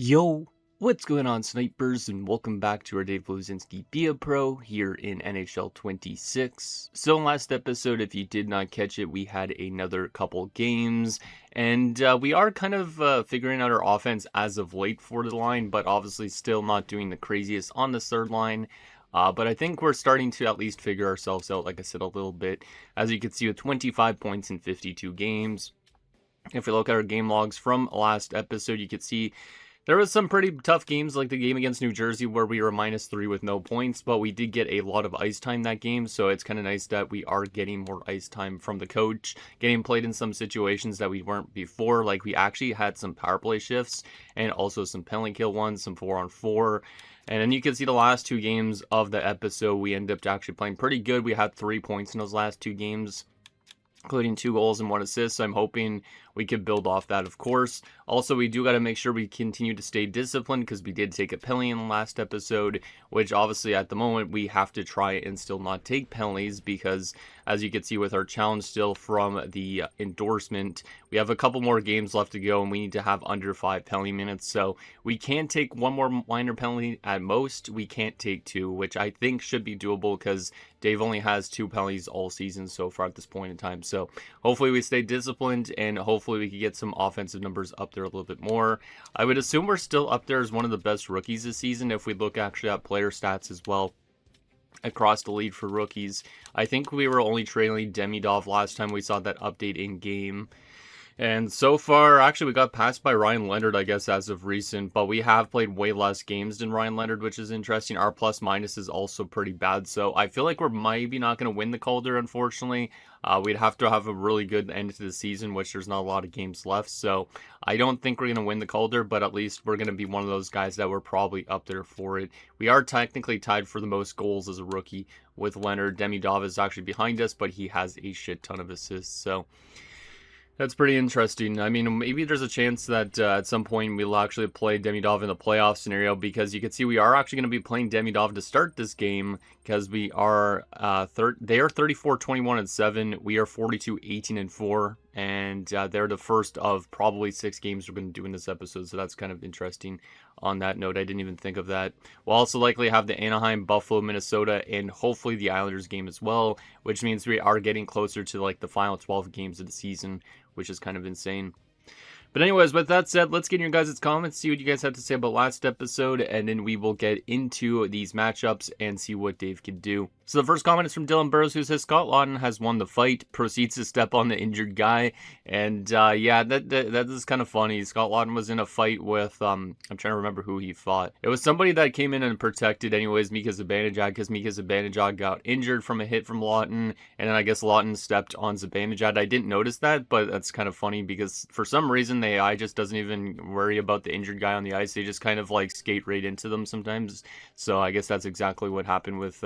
Yo, what's going on, snipers, and welcome back to our day Bluezynski Be a Pro here in NHL 26. So last episode, if you did not catch it, we had another couple games, and we are kind of figuring out our offense as of late for the line, but obviously still not doing the craziest on the third line. But I think we're starting to at least figure ourselves out, like I said, a little bit. As you can see, with 25 points in 52 games. If we look at our game logs from last episode, you can see there was some pretty tough games, like the game against New Jersey where we were -3 with no points, but we did get a lot of ice time that game, so it's kind of nice that we are getting more ice time from the coach, getting played in some situations that we weren't before. Like, we actually had some power play shifts and also some penalty kill ones, some 4-on-4. And then you can see the last two games of the episode, we ended up actually playing pretty good. We had 3 points in those last two games, including 2 goals and 1 assist. So I'm hoping we could build off that, of course. Also, we do got to make sure we continue to stay disciplined because we did take a penalty in the last episode, which obviously at the moment we have to try and still not take penalties because, as you can see with our challenge still from the endorsement, we have a couple more games left to go and we need to have under 5 penalty minutes. So we can take 1 more minor penalty at most. We can't take 2, which I think should be doable because Dave only has 2 penalties all season so far at this point in time. So hopefully we stay disciplined and hopefully we can get some offensive numbers up there a little bit more. I would assume we're still up there as one of the best rookies this season if we look actually at player stats as well across the league for rookies. I think we were only trailing Demidov last time we saw that update in game. And so far, actually, we got passed by Ryan Leonard, I guess, as of recent, but we have played way less games than Ryan Leonard, which is interesting. Our plus-minus is also pretty bad, so I feel like we're maybe not going to win the Calder, unfortunately. We'd have to have a really good end to the season, which there's not a lot of games left, so I don't think we're going to win the Calder, but at least we're going to be one of those guys that we're probably up there for it. We are technically tied for the most goals as a rookie with Leonard. Demidov is actually behind us, but he has a shit ton of assists, so that's pretty interesting. I mean, maybe there's a chance that at some point we'll actually play Demidov in the playoff scenario because you can see we are actually going to be playing Demidov to start this game because we are they are 34-21-7. We are 42-18-4, and they're the first of probably 6 games we're going to do in this episode. So that's kind of interesting. On that note, I didn't even think of that. We'll also likely have the Anaheim, Buffalo, Minnesota, and hopefully the Islanders game as well, which means we are getting closer to like the final 12 games of the season, which is kind of insane. But anyways, with that said, let's get in your guys' comments, see what you guys have to say about last episode, and then we will get into these matchups and see what Dave can do. So the first comment is from Dylan Burrows, who says Scott Laughton has won the fight, proceeds to step on the injured guy. And yeah, that is kind of funny. Scott Laughton was in a fight with, I'm trying to remember who he fought. It was somebody that came in and protected anyways Mika Zibanejad, because Mika Zibanejad got injured from a hit from Laughton, and then I guess Laughton stepped on Zibanejad. I didn't notice that, but that's kind of funny because for some reason the AI just doesn't even worry about the injured guy on the ice. They just kind of like skate right into them sometimes. So I guess that's exactly what happened with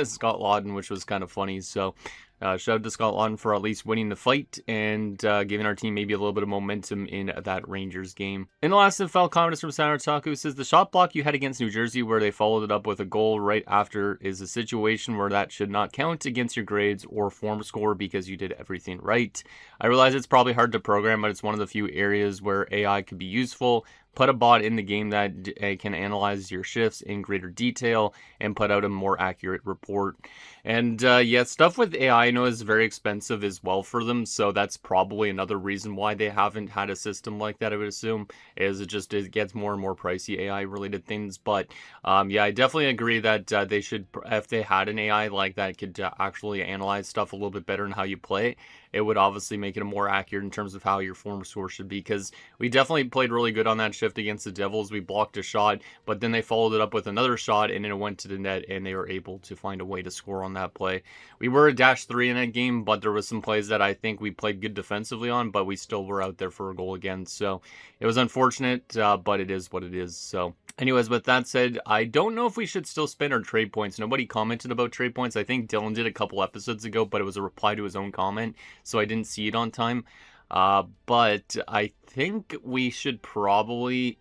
Scott Laughton, which was kind of funny. So shout out to Scott Laughton for at least winning the fight and giving our team maybe a little bit of momentum in that Rangers game. In the last NFL comment is from Sanartaku, says the shot block you had against New Jersey where they followed it up with a goal right after is a situation where that should not count against your grades or form score because you did everything right. I realize it's probably hard to program, but it's one of the few areas where AI could be useful. Put a bot in the game that can analyze your shifts in greater detail and put out a more accurate report. And yeah, stuff with AI I know is very expensive as well for them, so that's probably another reason why they haven't had a system like that, I would assume, is it gets more and more pricey AI related things. But yeah, I definitely agree that they should, if they had an AI like that, could actually analyze stuff a little bit better in how you play. It would obviously make it more accurate in terms of how your form score should be, because we definitely played really good on that shift against the Devils. We blocked a shot, but then they followed it up with another shot, and then it went to the net, and they were able to find a way to score on that play. We were a -3 in that game, but there was some plays that I think we played good defensively on, but we still were out there for a goal again. So it was unfortunate, but it is what it is. So anyways, with that said, I don't know if we should still spend our trade points. Nobody commented about trade points. I think Dylan did a couple episodes ago, but it was a reply to his own comment, so I didn't see it on time. But I think we should probably...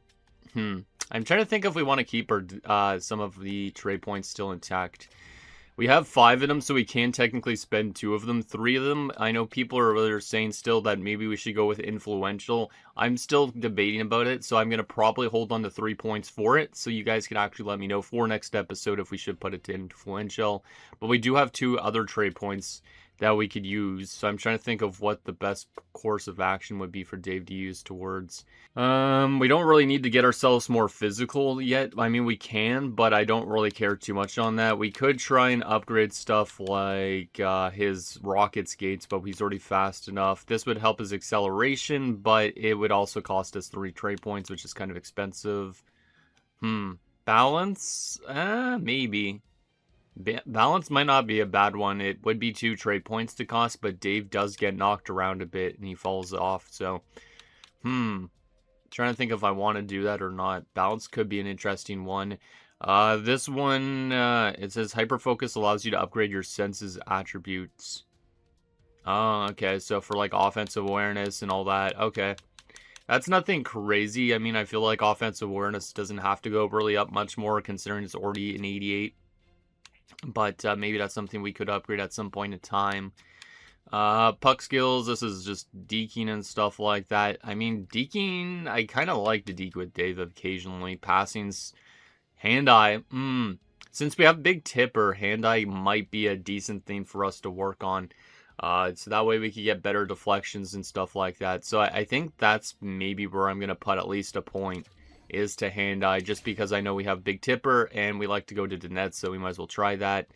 I'm trying to think if we want to keep our some of the trade points still intact. We have 5 of them, so we can technically spend 2 of them. 3 of them, I know people are saying still that maybe we should go with influential. I'm still debating about it, so I'm going to probably hold on to 3 points for it, so you guys can actually let me know for next episode if we should put it to influential. But we do have 2 other trade points that we could use, so I'm trying to think of what the best course of action would be for Dave to use towards. We don't really need to get ourselves more physical yet. I mean, we can, but I don't really care too much on that. We could try and upgrade stuff like his rocket skates, but he's already fast enough. This would help his acceleration, but it would also cost us 3 trade points, which is kind of expensive. Balance? Maybe. Balance might not be a bad one. It would be 2 trade points to cost, but Dave does get knocked around a bit and he falls off. So, trying to think if I want to do that or not. Balance could be an interesting one. This one, it says hyper focus allows you to upgrade your senses attributes. Oh, okay. So for like offensive awareness and all that. Okay. That's nothing crazy. I mean, I feel like offensive awareness doesn't have to go really up much more considering it's already an 88. But maybe that's something we could upgrade at some point in time. Puck skills, this is just deking and stuff like that. I mean, deking, I kind of like to deke with Dave occasionally. Passings, hand-eye. Since we have big tipper, hand-eye might be a decent thing for us to work on. So that way we could get better deflections and stuff like that. So I think that's maybe where I'm going to put at least a point. Is to hand-eye, just because I know we have big tipper and we like to go to the net, so we might as well try that.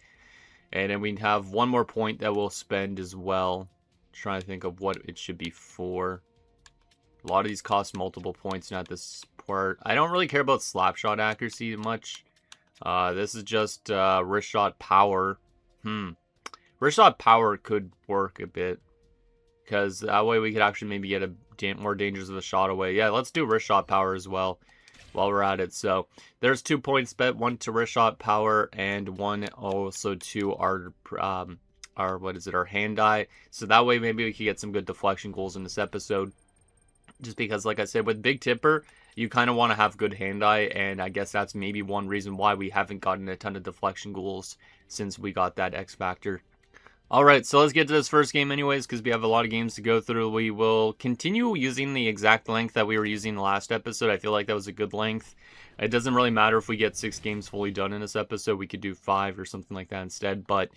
And then we have 1 more point that we'll spend as well. Trying to think of what it should be for. A lot of these cost multiple points, not this part. I don't really care about slap shot accuracy much. This is just wrist shot power. Wrist shot power could work a bit, because that way we could actually maybe get a more dangerous of a shot away. Yeah, let's do wrist shot power as well while we're at it. So there's 2 points spent, 1 to wrist shot power and 1 also to our our hand-eye. So that way maybe we could get some good deflection goals in this episode. Just because, like I said, with big tipper, you kind of want to have good hand-eye, and I guess that's maybe one reason why we haven't gotten a ton of deflection goals since we got that X factor. Alright, so let's get to this first game anyways, because we have a lot of games to go through. We will continue using the exact length that we were using the last episode. I feel like that was a good length. It doesn't really matter if we get 6 games fully done in this episode. We could do 5 or something like that instead. But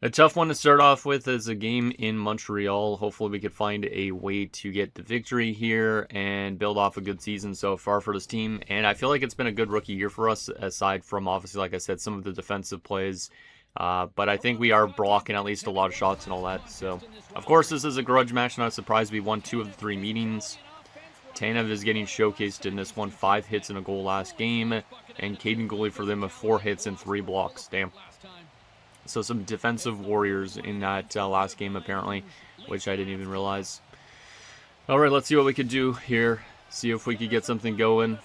a tough one to start off with is a game in Montreal. Hopefully we could find a way to get the victory here and build off a good season so far for this team. And I feel like it's been a good rookie year for us, aside from, obviously, like I said, some of the defensive plays. But I think we are blocking at least a lot of shots and all that. So, of course, this is a grudge match. Not a surprise. We won 2 of the 3 meetings. Tanev is getting showcased in this one. 5 hits and a goal last game. And Caden Gooley for them with 4 hits and 3 blocks. Damn. So some defensive warriors in that last game, apparently, which I didn't even realize. All right, let's see what we could do here. See if we could get something going.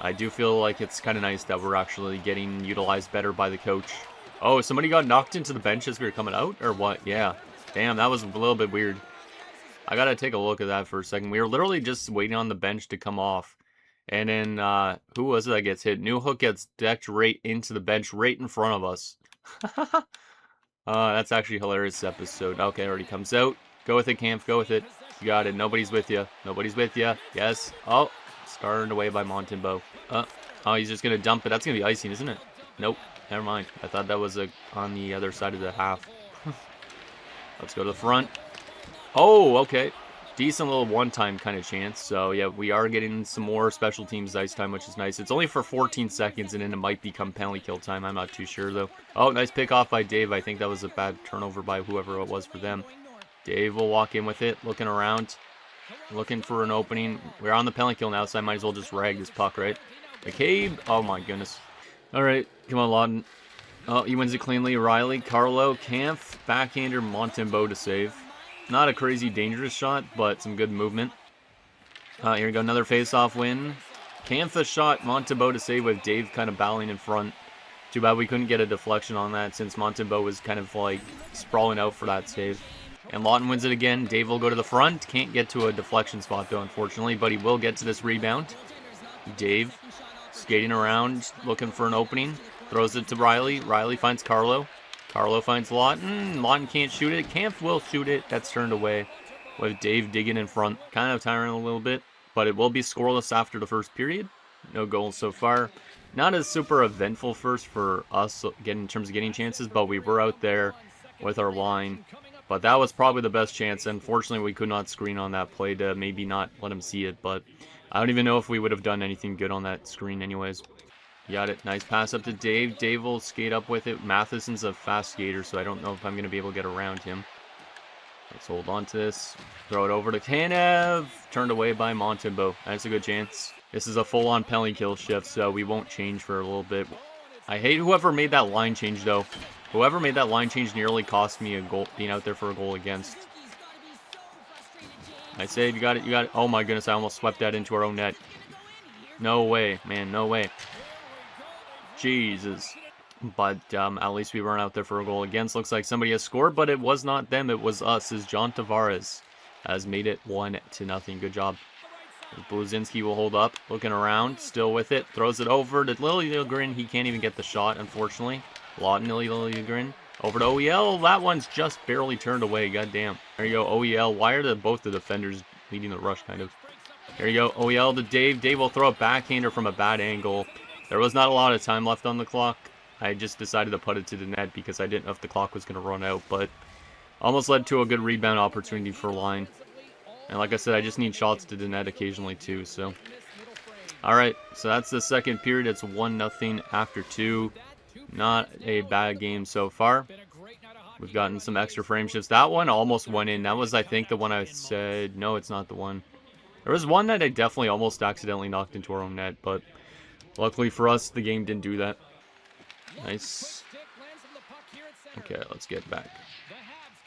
I do feel like it's kind of nice that we're actually getting utilized better by the coach. Oh, somebody got knocked into the bench as we were coming out, or what? Yeah. Damn, that was a little bit weird. I gotta take a look at that for a second. We were literally just waiting on the bench to come off. And then, who was it that gets hit? Newhook gets decked right into the bench right in front of us. That's actually a hilarious episode. Okay, already comes out. Go with it, Camp. Go with it. You got it. Nobody's with you. Nobody's with you. Yes. Oh, started away by Montembeault. Oh, he's just gonna dump it. That's gonna be icing, isn't it? Nope. Never mind. I thought that was on the other side of the half. Let's go to the front. Oh, okay. Decent little one-time kind of chance. So, yeah, we are getting some more special teams ice time, which is nice. It's only for 14 seconds, and then it might become penalty kill time. I'm not too sure, though. Oh, nice pick off by Dave. I think that was a bad turnover by whoever it was for them. Dave will walk in with it, looking around, looking for an opening. We're on the penalty kill now, so I might as well just rag this puck, right? McCabe. Oh, my goodness. All right, come on, Lawton. Oh, he wins it cleanly. Riley, Carlo, Kampf, backhander, Montembeault to save. Not a crazy dangerous shot, but some good movement. Here we go, another face-off win. Kampf a shot, Montembeault to save with Dave kind of battling in front. Too bad we couldn't get a deflection on that since Montembeault was kind of like sprawling out for that save. And Lawton wins it again. Dave will go to the front. Can't get to a deflection spot though, unfortunately, but he will get to this rebound. Dave skating around, looking for an opening. Throws it to Riley. Riley finds Carlo. Carlo finds Lawton. Lawton can't shoot it. Kampf will shoot it. That's turned away with Dave digging in front. Kind of tiring a little bit, but it will be scoreless after the first period. No goals so far. Not a super eventful first for us in terms of getting chances, but we were out there with our line. But that was probably the best chance. Unfortunately, we could not screen on that play to maybe not let him see it, but I don't even know if we would have done anything good on that screen anyways. Got it. Nice pass up to Dave. Dave will skate up with it. Matheson's a fast skater, so I don't know if I'm going to be able to get around him. Let's hold on to this. Throw it over to Tanev. Turned away by Montembeault. That's a good chance. This is a full-on penalty kill shift, so we won't change for a little bit. I hate whoever made that line change, though. Whoever made that line change nearly cost me a goal, being out there for a goal against. I save. You got it. You got it. Oh, my goodness. I almost swept that into our own net. No way, man. No way. Jesus. But at least we weren't out there for a goal against. Looks like somebody has scored, but it was not them. It was us, as John Tavares has made it 1-0. Good job. Bluezynski will hold up, looking around, still with it. Throws it over to Liljegren. He can't even get the shot, unfortunately. Lawton, Liljegren. Over to OEL. That one's just barely turned away. Goddamn. There you go, OEL. Why are both the defenders leading the rush, kind of? There you go, OEL to Dave. Dave will throw a backhander from a bad angle. There was not a lot of time left on the clock. I just decided to put it to the net because I didn't know if the clock was going to run out, but almost led to a good rebound opportunity for line. And like I said, I just need shots to the net occasionally too, so. Alright, so that's the second period. It's 1-0 after 2. Not a bad game so far. We've gotten some extra frame shifts. That one almost went in. That was, I think, the one I said, no, it's not the one. There was one that I definitely almost accidentally knocked into our own net, but luckily for us, the game didn't do that. Nice. Okay, let's get back.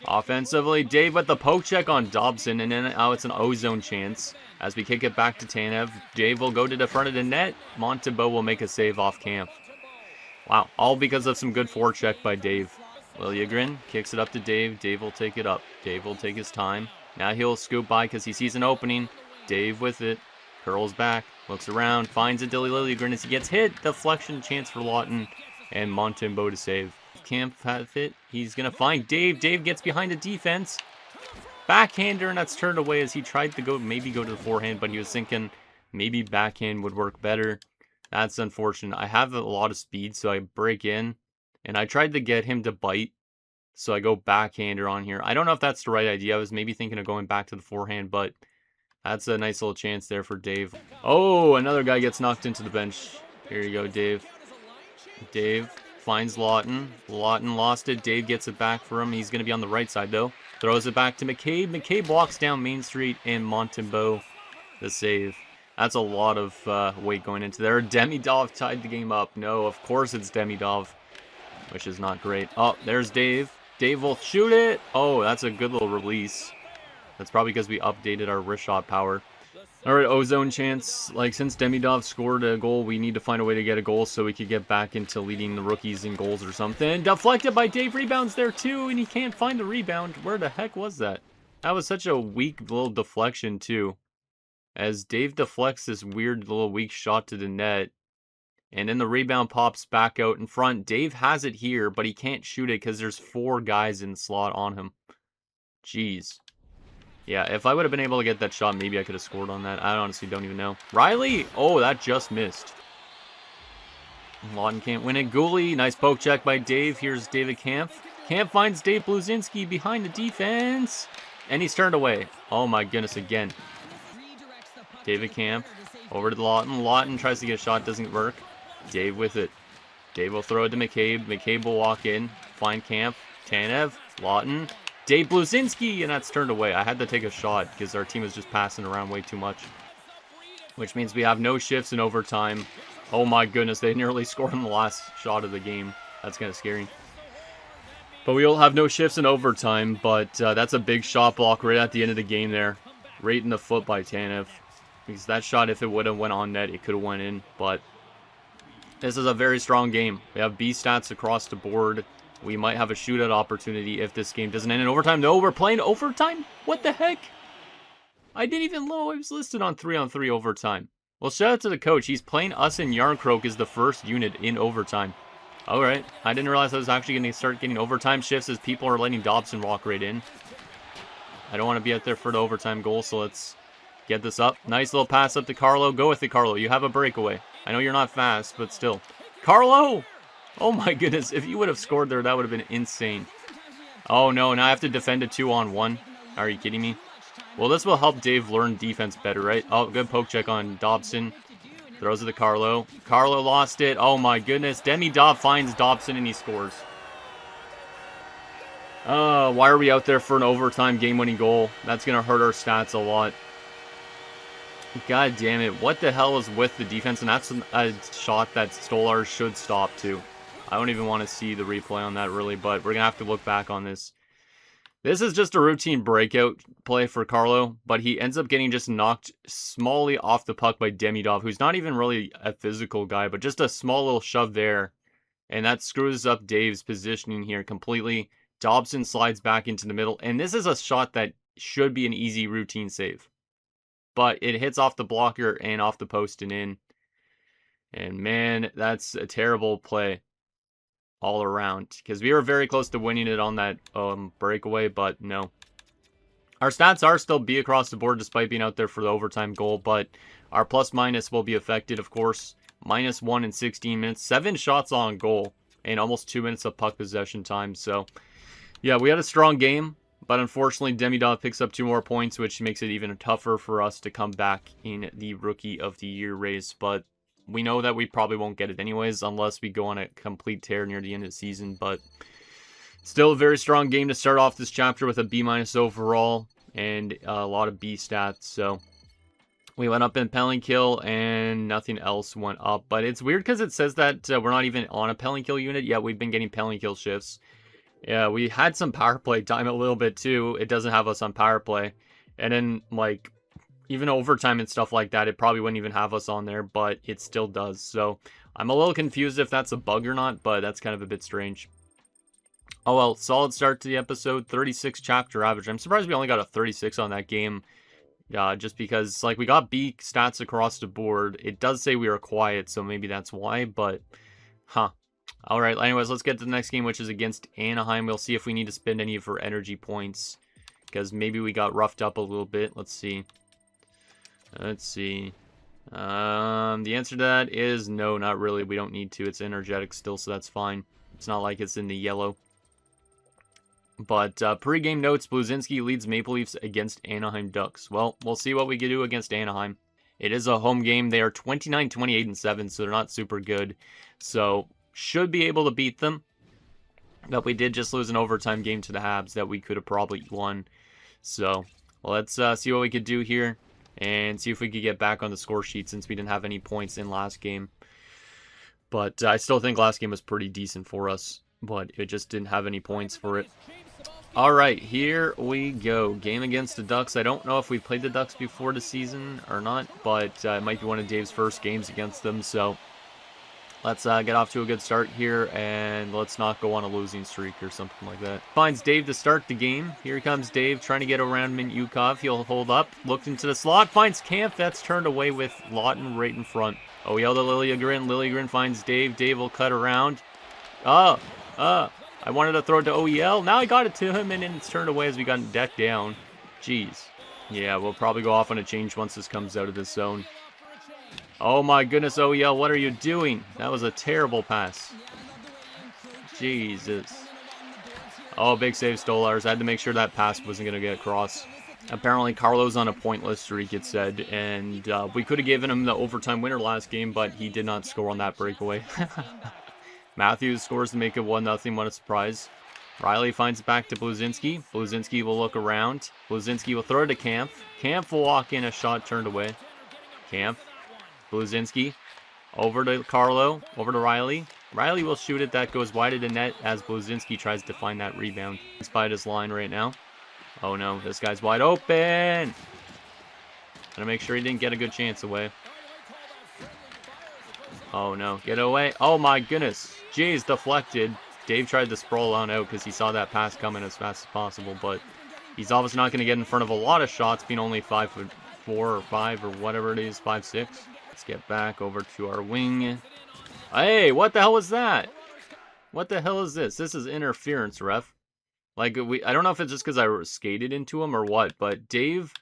Offensively, Dave with the poke check on Dobson, and then now it's an ozone chance. As we kick it back to Tanev, Dave will go to the front of the net. Montembeault will make a save off Kampf. Wow, all because of some good forecheck by Dave. Liljegren kicks it up to Dave. Dave will take it up. Dave will take his time. Now he'll scoop by because he sees an opening. Dave with it. Curls back. Looks around. Finds it to Liljegren as he gets hit. Deflection chance for Lawton. And Montembeault to save. Kampf has it. He's going to find Dave. Dave gets behind the defense. Backhander, and that's turned away as he tried to maybe go to the forehand, but he was thinking maybe backhand would work better. That's unfortunate. I have a lot of speed, so I break in, and I tried to get him to bite, so I go backhander on here. I don't know if that's the right idea. I was maybe thinking of going back to the forehand, but that's a nice little chance there for Dave. Oh, another guy gets knocked into the bench. Here you go, Dave. Dave finds Lawton. Lawton lost it. Dave gets it back for him. He's going to be on the right side, though. Throws it back to McCabe. McCabe walks down Main Street, and Montembeault the save. That's a lot of weight going into there. Demidov tied the game up. No, of course it's Demidov, which is not great. Oh, there's Dave. Dave will shoot it. Oh, that's a good little release. That's probably because we updated our wrist shot power. All right, ozone chance. Like, since Demidov scored a goal, we need to find a way to get a goal so we could get back into leading the rookies in goals or something. Deflected by Dave. Rebounds there, too, and he can't find the rebound. Where the heck was that? That was such a weak little deflection, too. As Dave deflects this weird little weak shot to the net. And then the rebound pops back out in front. Dave has it here, but he can't shoot it because there's 4 guys in the slot on him. Jeez. Yeah, if I would have been able to get that shot, maybe I could have scored on that. I honestly don't even know. Riley! Oh, that just missed. Lawton can't win it. Gooley, nice poke check by Dave. Here's David Kampf. Kampf finds Dave Bluezynski behind the defense. And he's turned away. Oh my goodness, again. David Kampf over to Lawton. Lawton tries to get a shot, doesn't work. Dave with it. Dave will throw it to McCabe. McCabe will walk in, find Kampf. Tanev, Lawton. Dave Bluezynski, and that's turned away. I had to take a shot because our team was just passing around way too much. Which means we have no shifts in overtime. Oh my goodness, they nearly scored on the last shot of the game. That's kind of scary. But we will have no shifts in overtime, but that's a big shot block right at the end of the game there. Right in the foot by Tanev. Because that shot, if it would have went on net, it could have went in. But this is a very strong game. We have B stats across the board. We might have a shootout opportunity if this game doesn't end in overtime. No, we're playing overtime? What the heck? I didn't even know it was listed on 3-on-3 overtime. Well, shout out to the coach. He's playing us and Yarncroak as the first unit in overtime. Alright, I didn't realize I was actually going to start getting overtime shifts as people are letting Dobson walk right in. I don't want to be out there for the overtime goal, so let's get this up. Nice little pass up to Carlo. Go with it, Carlo. You have a breakaway. I know you're not fast, but still. Carlo! Oh my goodness, if you would have scored there, that would have been insane. Oh no, now I have to defend a 2-on-1. Are you kidding me? Well, this will help Dave learn defense better, right? Oh, good poke check on Dobson. Throws it to Carlo. Carlo lost it. Oh my goodness. Demi-Dob finds Dobson and he scores. Why are we out there for an overtime game-winning goal? That's going to hurt our stats a lot. God damn it. What the hell is with the defense? And that's a shot that Stolar should stop too. I don't even want to see the replay on that really, but we're going to have to look back on this. This is just a routine breakout play for Carlo, but he ends up getting just knocked smallly off the puck by Demi-Dob, who's not even really a physical guy, but just a small little shove there. And that screws up Dave's positioning here completely. Dobson slides back into the middle, and this is a shot that should be an easy routine save. But it hits off the blocker and off the post and in. And man, that's a terrible play all around, because we were very close to winning it on that breakaway, but no. Our stats are still B across the board despite being out there for the overtime goal, but our plus minus will be affected, of course. -1 in 16 minutes, 7 shots on goal, and almost 2 minutes of puck possession time. So yeah, we had a strong game, but unfortunately Demi-Dob picks up 2 more points, which makes it even tougher for us to come back in the Rookie of the Year race. But we know that we probably won't get it anyways unless we go on a complete tear near the end of the season. But still a very strong game to start off this chapter with a B- overall and a lot of B stats. So we went up in penalty kill and nothing else went up. But it's weird because it says that we're not even on a penalty kill unit yet. We've been getting penalty kill shifts. Yeah, we had some power play time a little bit too. It doesn't have us on power play. And then like even overtime and stuff like that, it probably wouldn't even have us on there, but it still does. So I'm a little confused if that's a bug or not, but that's kind of a bit strange. Oh well, solid start to the episode, 36 chapter average. I'm surprised we only got a 36 on that game, just because like we got B stats across the board. It does say we were quiet, so maybe that's why, but huh. All right, anyways, let's get to the next game, which is against Anaheim. We'll see if we need to spend any of our energy points, because maybe we got roughed up a little bit. Let's see. The answer to that is no, not really. We don't need to. It's energetic still, so that's fine. It's not like it's in the yellow. But pre-game notes, Bluezynski leads Maple Leafs against Anaheim Ducks. Well, we'll see what we can do against Anaheim. It is a home game. They are 29, 28, and 7, so they're not super good. So should be able to beat them. But we did just lose an overtime game to the Habs that we could have probably won. So let's see what we could do here and see if we could get back on the score sheet since we didn't have any points in last game. But I still think last game was pretty decent for us, but it just didn't have any points for it. All right, here we go. Game against the Ducks. I don't know if we played the Ducks before the season or not, but it might be one of Dave's first games against them. So let's get off to a good start here, and let's not go on a losing streak or something like that. Finds Dave to start the game. Here comes Dave trying to get around Mintyukov. He'll hold up, looked into the slot, finds Camp. That's turned away with Lawton right in front. Oh, yell to Liljegren. Liljegren finds Dave. Dave will cut around. I wanted to throw it to OEL. Now I got it to him, and then it's turned away as we got decked down. Jeez. Yeah, we'll probably go off on a change once this comes out of this zone. Oh my goodness, OEL, what are you doing? That was a terrible pass. Jesus. Oh, big save, Stolars. I had to make sure that pass wasn't going to get across. Apparently, Carlo's on a pointless streak, it said, and we could have given him the overtime winner last game, but he did not score on that breakaway. Matthews scores to make it 1-0. What a surprise. Riley finds it back to Bluezynski. Bluezynski will look around. Bluezynski will throw it to Camp. Camp will walk in, a shot turned away. Camp. Bluezynski. Over to Carlo. Over to Riley. Riley will shoot it. That goes wide of the net as Bluezynski tries to find that rebound. Despite his line right now. Oh no, this guy's wide open. Gotta make sure he didn't get a good chance away. Oh no, get away. Oh my goodness. Jeez, deflected. Dave tried to sprawl on out because he saw that pass coming as fast as possible, but he's obviously not going to get in front of a lot of shots, being only 5'4" or 5 or whatever it is, 5'6". Let's get back over to our wing. Hey, what the hell was that? What the hell is this? This is interference, ref. Like, I don't know if it's just because I skated into him or what, but Dave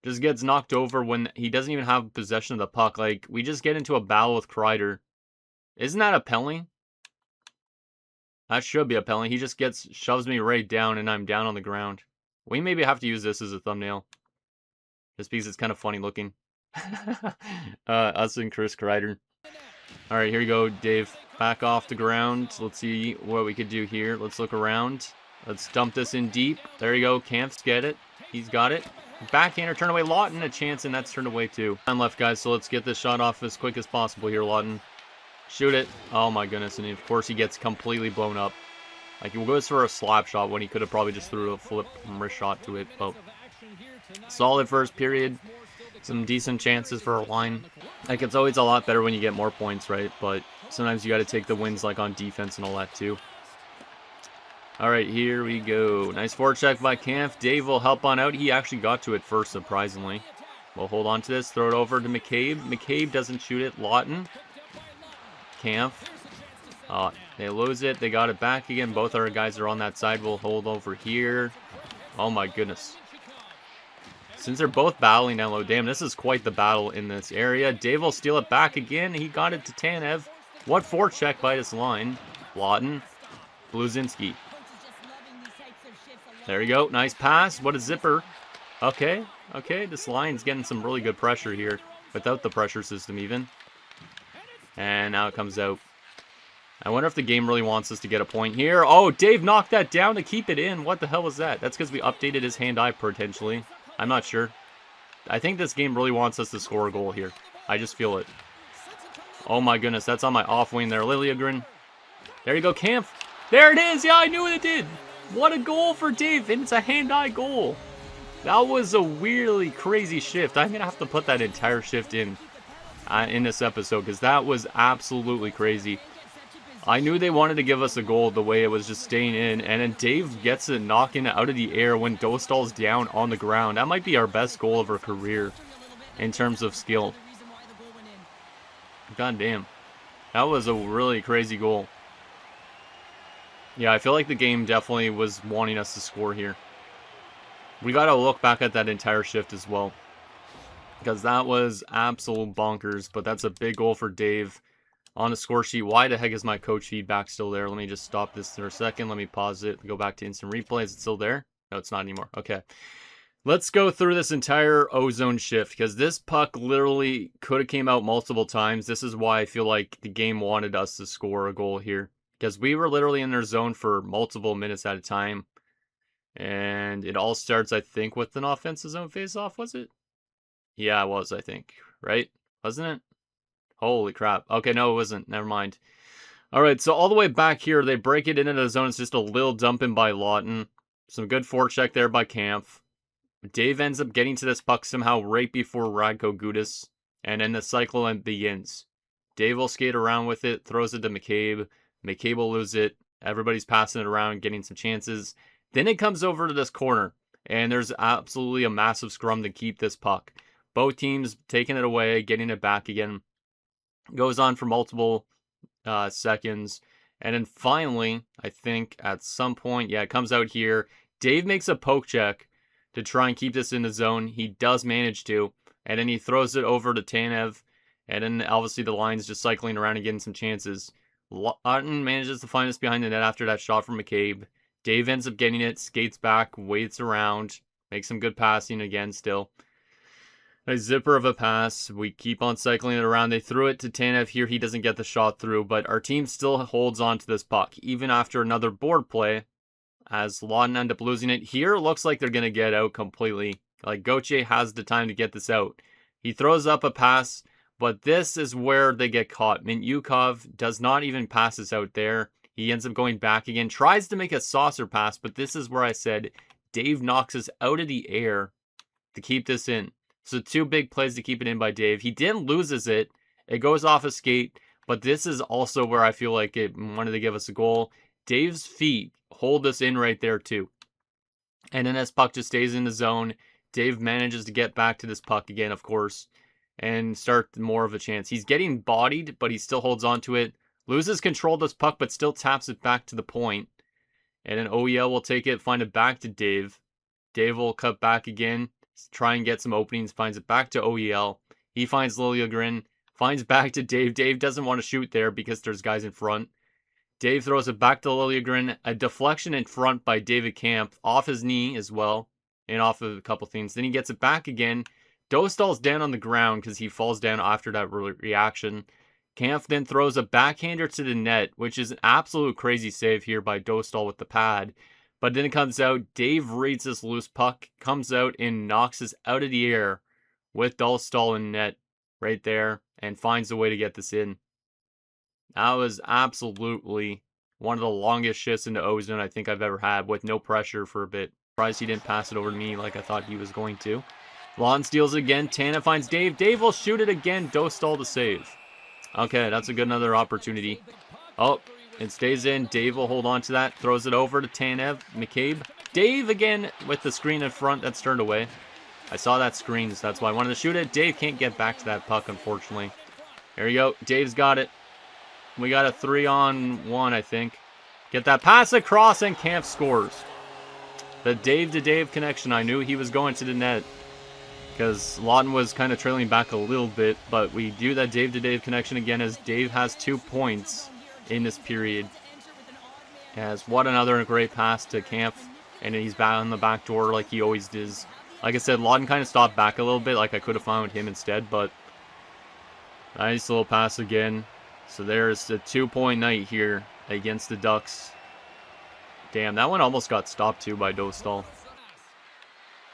just gets knocked over when he doesn't even have possession of the puck. Like, we just get into a battle with Kreider. Isn't that a penalty? That should be a penalty. He just shoves me right down and I'm down on the ground. We maybe have to use this as a thumbnail. Just because it's kind of funny looking. Us and Chris Kreider. Alright, here you go, Dave. Back off the ground. Let's see what we could do here. Let's look around. Let's dump this in deep. There you go. Kampf's get it. He's got it. Backhander, turn away. Lawton, a chance, and that's turned away too. Time left, guys, so let's get this shot off as quick as possible here, Lawton. Shoot it. Oh my goodness, and of course he gets completely blown up. Like, he goes for a slap shot when he could have probably just threw a flip wrist shot to it. But solid first period. Some decent chances for a line. Like, it's always a lot better when you get more points, right? But sometimes you got to take the wins, like, on defense and all that, too. All right, here we go. Nice forecheck by Kampf. Dave will help on out. He actually got to it first, surprisingly. We'll hold on to this. Throw it over to McCabe. McCabe doesn't shoot it. Lawton. Kampf. They lose it. They got it back again. Both our guys are on that side. We'll hold over here. Oh, my goodness. Since they're both battling down low, damn, this is quite the battle in this area. Dave will steal it back again. He got it to Tanev. What forecheck by this line? Lawton. Bluezynski. There you go. Nice pass. What a zipper. Okay. This line's getting some really good pressure here. Without the pressure system even. And now it comes out. I wonder if the game really wants us to get a point here. Oh, Dave knocked that down to keep it in. What the hell was that? That's because we updated his hand-eye potentially. I'm not sure. I think this game really wants us to score a goal here. I just feel it. Oh my goodness, that's on my off wing there. Liljegren. There you go, Kampf. There it is. Yeah, I knew it did. What a goal for Dave, and it's a hand-eye goal. That was a weirdly crazy shift. I'm going to have to put that entire shift in this episode because that was absolutely crazy. I knew they wanted to give us a goal the way it was just staying in, and then Dave gets it knocking it out of the air when Dostal's down on the ground. That might be our best goal of our career in terms of skill. God damn. That was a really crazy goal. Yeah, I feel like the game definitely was wanting us to score here. We got to look back at that entire shift as well, because that was absolute bonkers, but that's a big goal for Dave. On the score sheet, why the heck is my coach feedback still there? Let me just stop this for a second. Let me pause it. Go back to instant replay. Is it still there? No, it's not anymore. Okay. Let's go through this entire ozone shift because this puck literally could have came out multiple times. This is why I feel like the game wanted us to score a goal here because we were literally in their zone for multiple minutes at a time. And it all starts, I think, with an offensive zone face-off, was it? Yeah, it was, I think. Right? Wasn't it? Holy crap. Okay, no, it wasn't. Never mind. All right, so all the way back here, they break it into the zone. It's just a little dumping by Lawton. Some good forecheck there by Kampf. Dave ends up getting to this puck somehow right before Radko Gudas. And then the cycle begins. Dave will skate around with it, throws it to McCabe. McCabe will lose it. Everybody's passing it around, getting some chances. Then it comes over to this corner. And there's absolutely a massive scrum to keep this puck. Both teams taking it away, getting it back again. Goes on for multiple seconds. And then finally, I think at some point, yeah, it comes out here. Dave makes a poke check to try and keep this in the zone. He does manage to. And then he throws it over to Tanev. And then obviously the line's just cycling around and getting some chances. Lawton manages to find us behind the net after that shot from McCabe. Dave ends up getting it, skates back, waits around, makes some good passing again still. A zipper of a pass. We keep on cycling it around. They threw it to Tanev here. He doesn't get the shot through, but our team still holds on to this puck, even after another board play, as Lawton ends up losing it. Here, it looks like they're going to get out completely. Like, Gauthier has the time to get this out. He throws up a pass, but this is where they get caught. Mintyukov does not even pass this out there. He ends up going back again, tries to make a saucer pass, but this is where I said Dave knocks us out of the air to keep this in. So 2 big plays to keep it in by Dave. He then loses it. It goes off a skate. But this is also where I feel like it wanted to give us a goal. Dave's feet hold us in right there too. And then this puck just stays in the zone. Dave manages to get back to this puck again, of course. And start more of a chance. He's getting bodied, but he still holds on to it. Loses control of this puck, but still taps it back to the point. And then OEL will take it, find it back to Dave. Dave will cut back again, try and get some openings, finds it back to OEL. He finds Liljegren, finds back to Dave. Dave doesn't want to shoot there because there's guys in front. Dave throws it back to Liljegren. A deflection in front by David Kampf, off his knee as well, and off of a couple things. Then he gets it back again. Dostal's down on the ground because he falls down after that reaction. Kampf then throws a backhander to the net, which is an absolute crazy save here by Dostal with the pad. But then it comes out, Dave reads this loose puck, comes out and knocks us out of the air with Dostal in net right there, and finds a way to get this in. That was absolutely one of the longest shifts into O-zone I think I've ever had, with no pressure for a bit. Surprised he didn't pass it over to me like I thought he was going to. Lawton steals it again, Tanev finds Dave. Dave will shoot it again, Dostal to save. Okay, that's a good another opportunity. Oh, it stays in. Dave will hold on to that. Throws it over to Tanev. McCabe. Dave again with the screen in front. That's turned away. I saw that screen, so that's why I wanted to shoot it. Dave can't get back to that puck, unfortunately. There we go. Dave's got it. We got a 3-on-1, I think. Get that pass across, and Kampf scores. The Dave-to-Dave connection. I knew he was going to the net, because Lawton was kind of trailing back a little bit, but we do that Dave-to-Dave connection again as Dave has 2 points in this period. As what another great pass to Kampf, and he's back on the back door like he always does. Like I said, Lawton kind of stopped back a little bit, like I could have found him instead, but nice little pass again. So there's a 2-point night here against the Ducks. Damn, that one almost got stopped too by Dostal.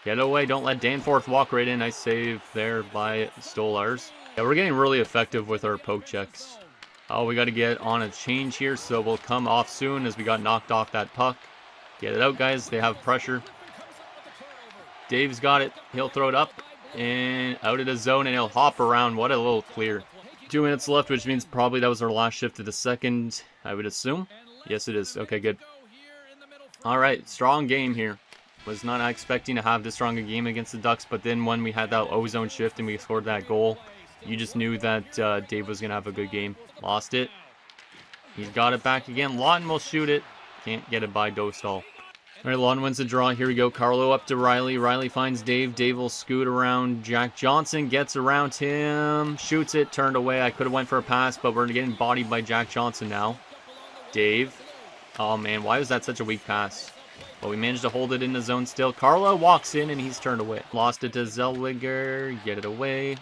Get away, don't let Danforth walk right in. Nice save there by Stolars. Yeah, we're getting really effective with our poke checks. Oh, we got to get on a change here, so we'll come off soon as we got knocked off that puck. Get it out, guys. They have pressure. Dave's got it. He'll throw it up and out of the zone, and he'll hop around. What a little clear. 2 minutes left, which means probably that was our last shift of the second, I would assume. Yes, it is. Okay, good. All right, strong game here. Was not expecting to have this strong a game against the Ducks, but then when we had that O-zone shift and we scored that goal, you just knew that Dave was going to have a good game. Lost it. He's got it back again. Lawton will shoot it. Can't get it by Dostal. All right, Lawton wins the draw. Here we go. Carlo up to Riley. Riley finds Dave. Dave will scoot around. Jack Johnson gets around him. Shoots it. Turned away. I could have went for a pass, but we're getting bodied by Jack Johnson now. Dave. Oh, man. Why was that such a weak pass? But we managed to hold it in the zone still. Carlo walks in, and he's turned away. Lost it to Zellweger. Get it away.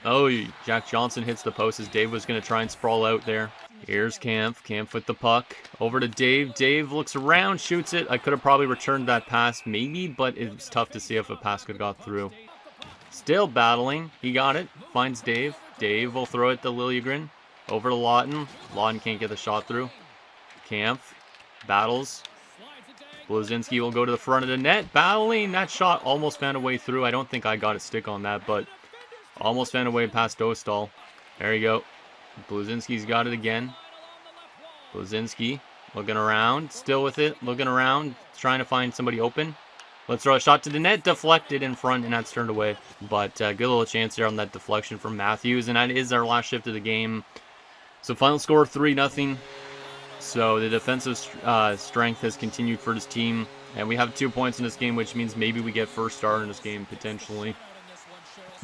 Oh, Jack Johnson hits the post as Dave was going to try and sprawl out there. Here's Kampf. Kampf with the puck. Over to Dave. Dave looks around, shoots it. I could have probably returned that pass, maybe, but it was tough to see if a pass could have got through. Still battling. He got it. Finds Dave. Dave will throw it to Liljegren. Over to Lawton. Lawton can't get the shot through. Kampf battles. Bluezynski will go to the front of the net. Battling. That shot almost found a way through. I don't think I got a stick on that, but almost found a way past Dostal. There you go. Bluezynski's got it again. Bluezynski looking around. Still with it. Looking around. Trying to find somebody open. Let's throw a shot to the net. Deflected in front, and that's turned away. But good little chance there on that deflection from Matthews. And that is our last shift of the game. So final score 3-0. So the defensive strength has continued for this team. And we have 2 points in this game, which means maybe we get first star in this game, potentially.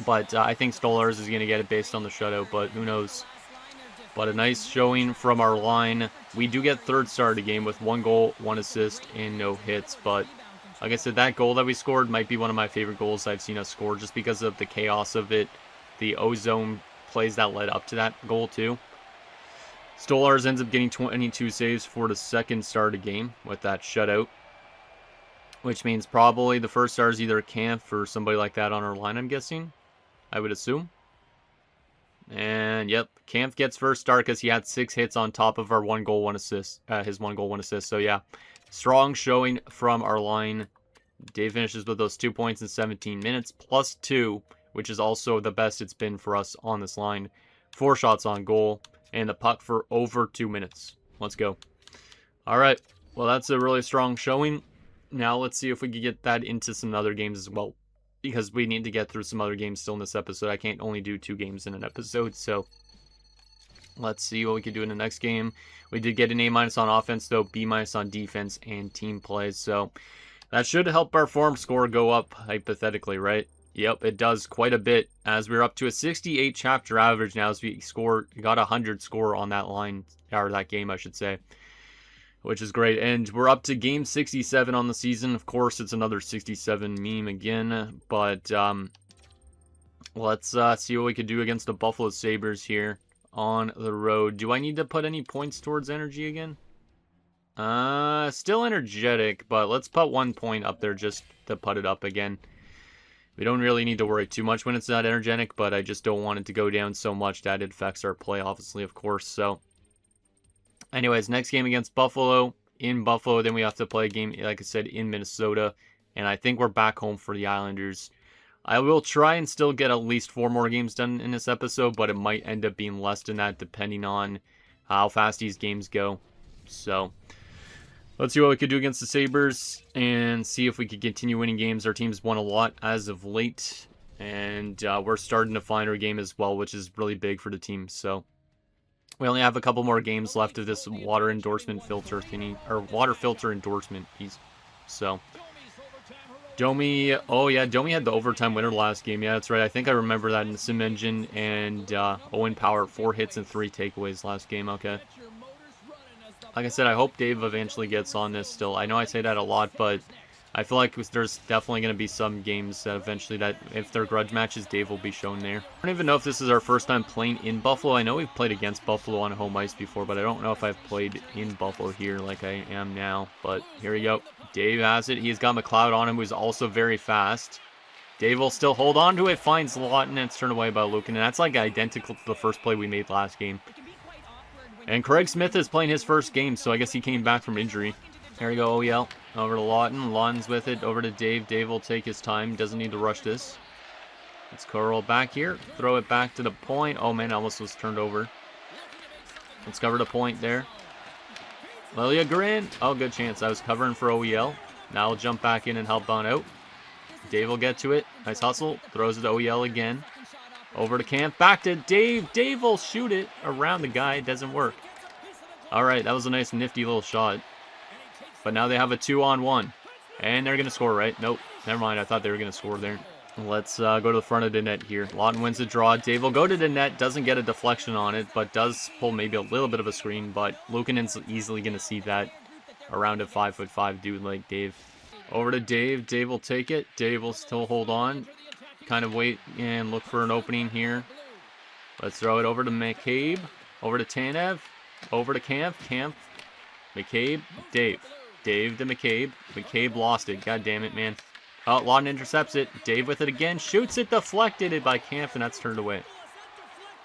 But I think Stolars is going to get it based on the shutout, but who knows. But a nice showing from our line. We do get third star of the game with 1 goal, 1 assist, and no hits. But like I said, that goal that we scored might be one of my favorite goals I've seen us score just because of the chaos of it. The O-zone plays that led up to that goal too. Stolars ends up getting 22 saves for the second star of the game with that shutout. Which means probably the first star is either Kampf or somebody like that on our line, I'm guessing. I would assume. And yep, Kampf gets first star because he had 6 hits on top of our 1 goal, 1 assist. His 1 goal, 1 assist. So yeah, strong showing from our line. Dave finishes with those 2 points in 17 minutes, plus 2, which is also the best it's been for us on this line. 4 shots on goal, and the puck for over 2 minutes. Let's go. All right, well, that's a really strong showing. Now let's see if we can get that into some other games as well, because we need to get through some other games still in this episode. I can't only do 2 games in an episode, so Let's see what we can do in the next game. We did get an A- on offense, though, B- on defense and team plays. So that should help our form score go up, hypothetically, right? Yep, it does quite a bit, as we're up to a 68 chapter average now, as we got a 100 score on that line, or that game, I should say, which is great. And we're up to game 67 on the season. Of course, it's another 67 meme again, but let's see what we could do against the Buffalo Sabres here on the road. Do I need to put any points towards energy again? Still energetic, but let's put 1 point up there just to put it up again. We don't really need to worry too much when it's not energetic, but I just don't want it to go down so much that it affects our play, obviously, of course. So, anyways, next game against Buffalo, in Buffalo. Then we have to play a game, like I said, in Minnesota. And I think we're back home for the Islanders. I will try and still get at least 4 more games done in this episode, but it might end up being less than that depending on how fast these games go. So, let's see what we could do against the Sabres and see if we could continue winning games. Our team's won a lot as of late, and we're starting to find our game as well, which is really big for the team. So we only have a couple more games left of this water endorsement filter thingy, or water filter endorsement piece. So Domi, oh yeah, Domi had the overtime winner last game. Yeah, that's right. I think I remember that in the Sim Engine, and Owen Power, 4 hits and 3 takeaways last game. Okay. Like I said, I hope Dave eventually gets on this still. I know I say that a lot, but I feel like there's definitely going to be some games that eventually, that if they're grudge matches, Dave will be shown there. I don't even know if this is our first time playing in Buffalo. I know we've played against Buffalo on home ice before, but I don't know if I've played in Buffalo here like I am now. But here we go. Dave has it. He's got McLeod on him, who's also very fast. Dave will still hold on to it, finds Lawton, and it's turned away by Lukin. And that's like identical to the first play we made last game. And Craig Smith is playing his first game, so I guess he came back from injury. There we go, OEL. Over to Lawton. Lawton's with it. Over to Dave. Dave will take his time. Doesn't need to rush this. Let's curl back here. Throw it back to the point. Oh, man, almost was turned over. Let's cover the point there. Lilia Grin. Oh, good chance. I was covering for OEL. Now I'll jump back in and help on out. Dave will get to it. Nice hustle. Throws it to OEL again. Over to Camp. Back to Dave. Dave will shoot it around the guy. It doesn't work. All right, that was a nice, nifty little shot. But now they have a 2-on-1. And they're going to score, right? Nope. Never mind. I thought they were going to score there. Let's go to the front of the net here. Lawton wins the draw. Dave will go to the net. Doesn't get a deflection on it, but does pull maybe a little bit of a screen. But Lukinen's easily going to see that around a 5'5" dude like Dave. Over to Dave. Dave will take it. Dave will still hold on. Kind of wait and look for an opening here. Let's throw it over to McCabe. Over to Tanev. Over to Camp. Camp. McCabe. Dave. Dave to McCabe. McCabe lost it. God damn it, man. Oh, Lawton intercepts it. Dave with it again. Shoots it. Deflected by Camp, and that's turned away.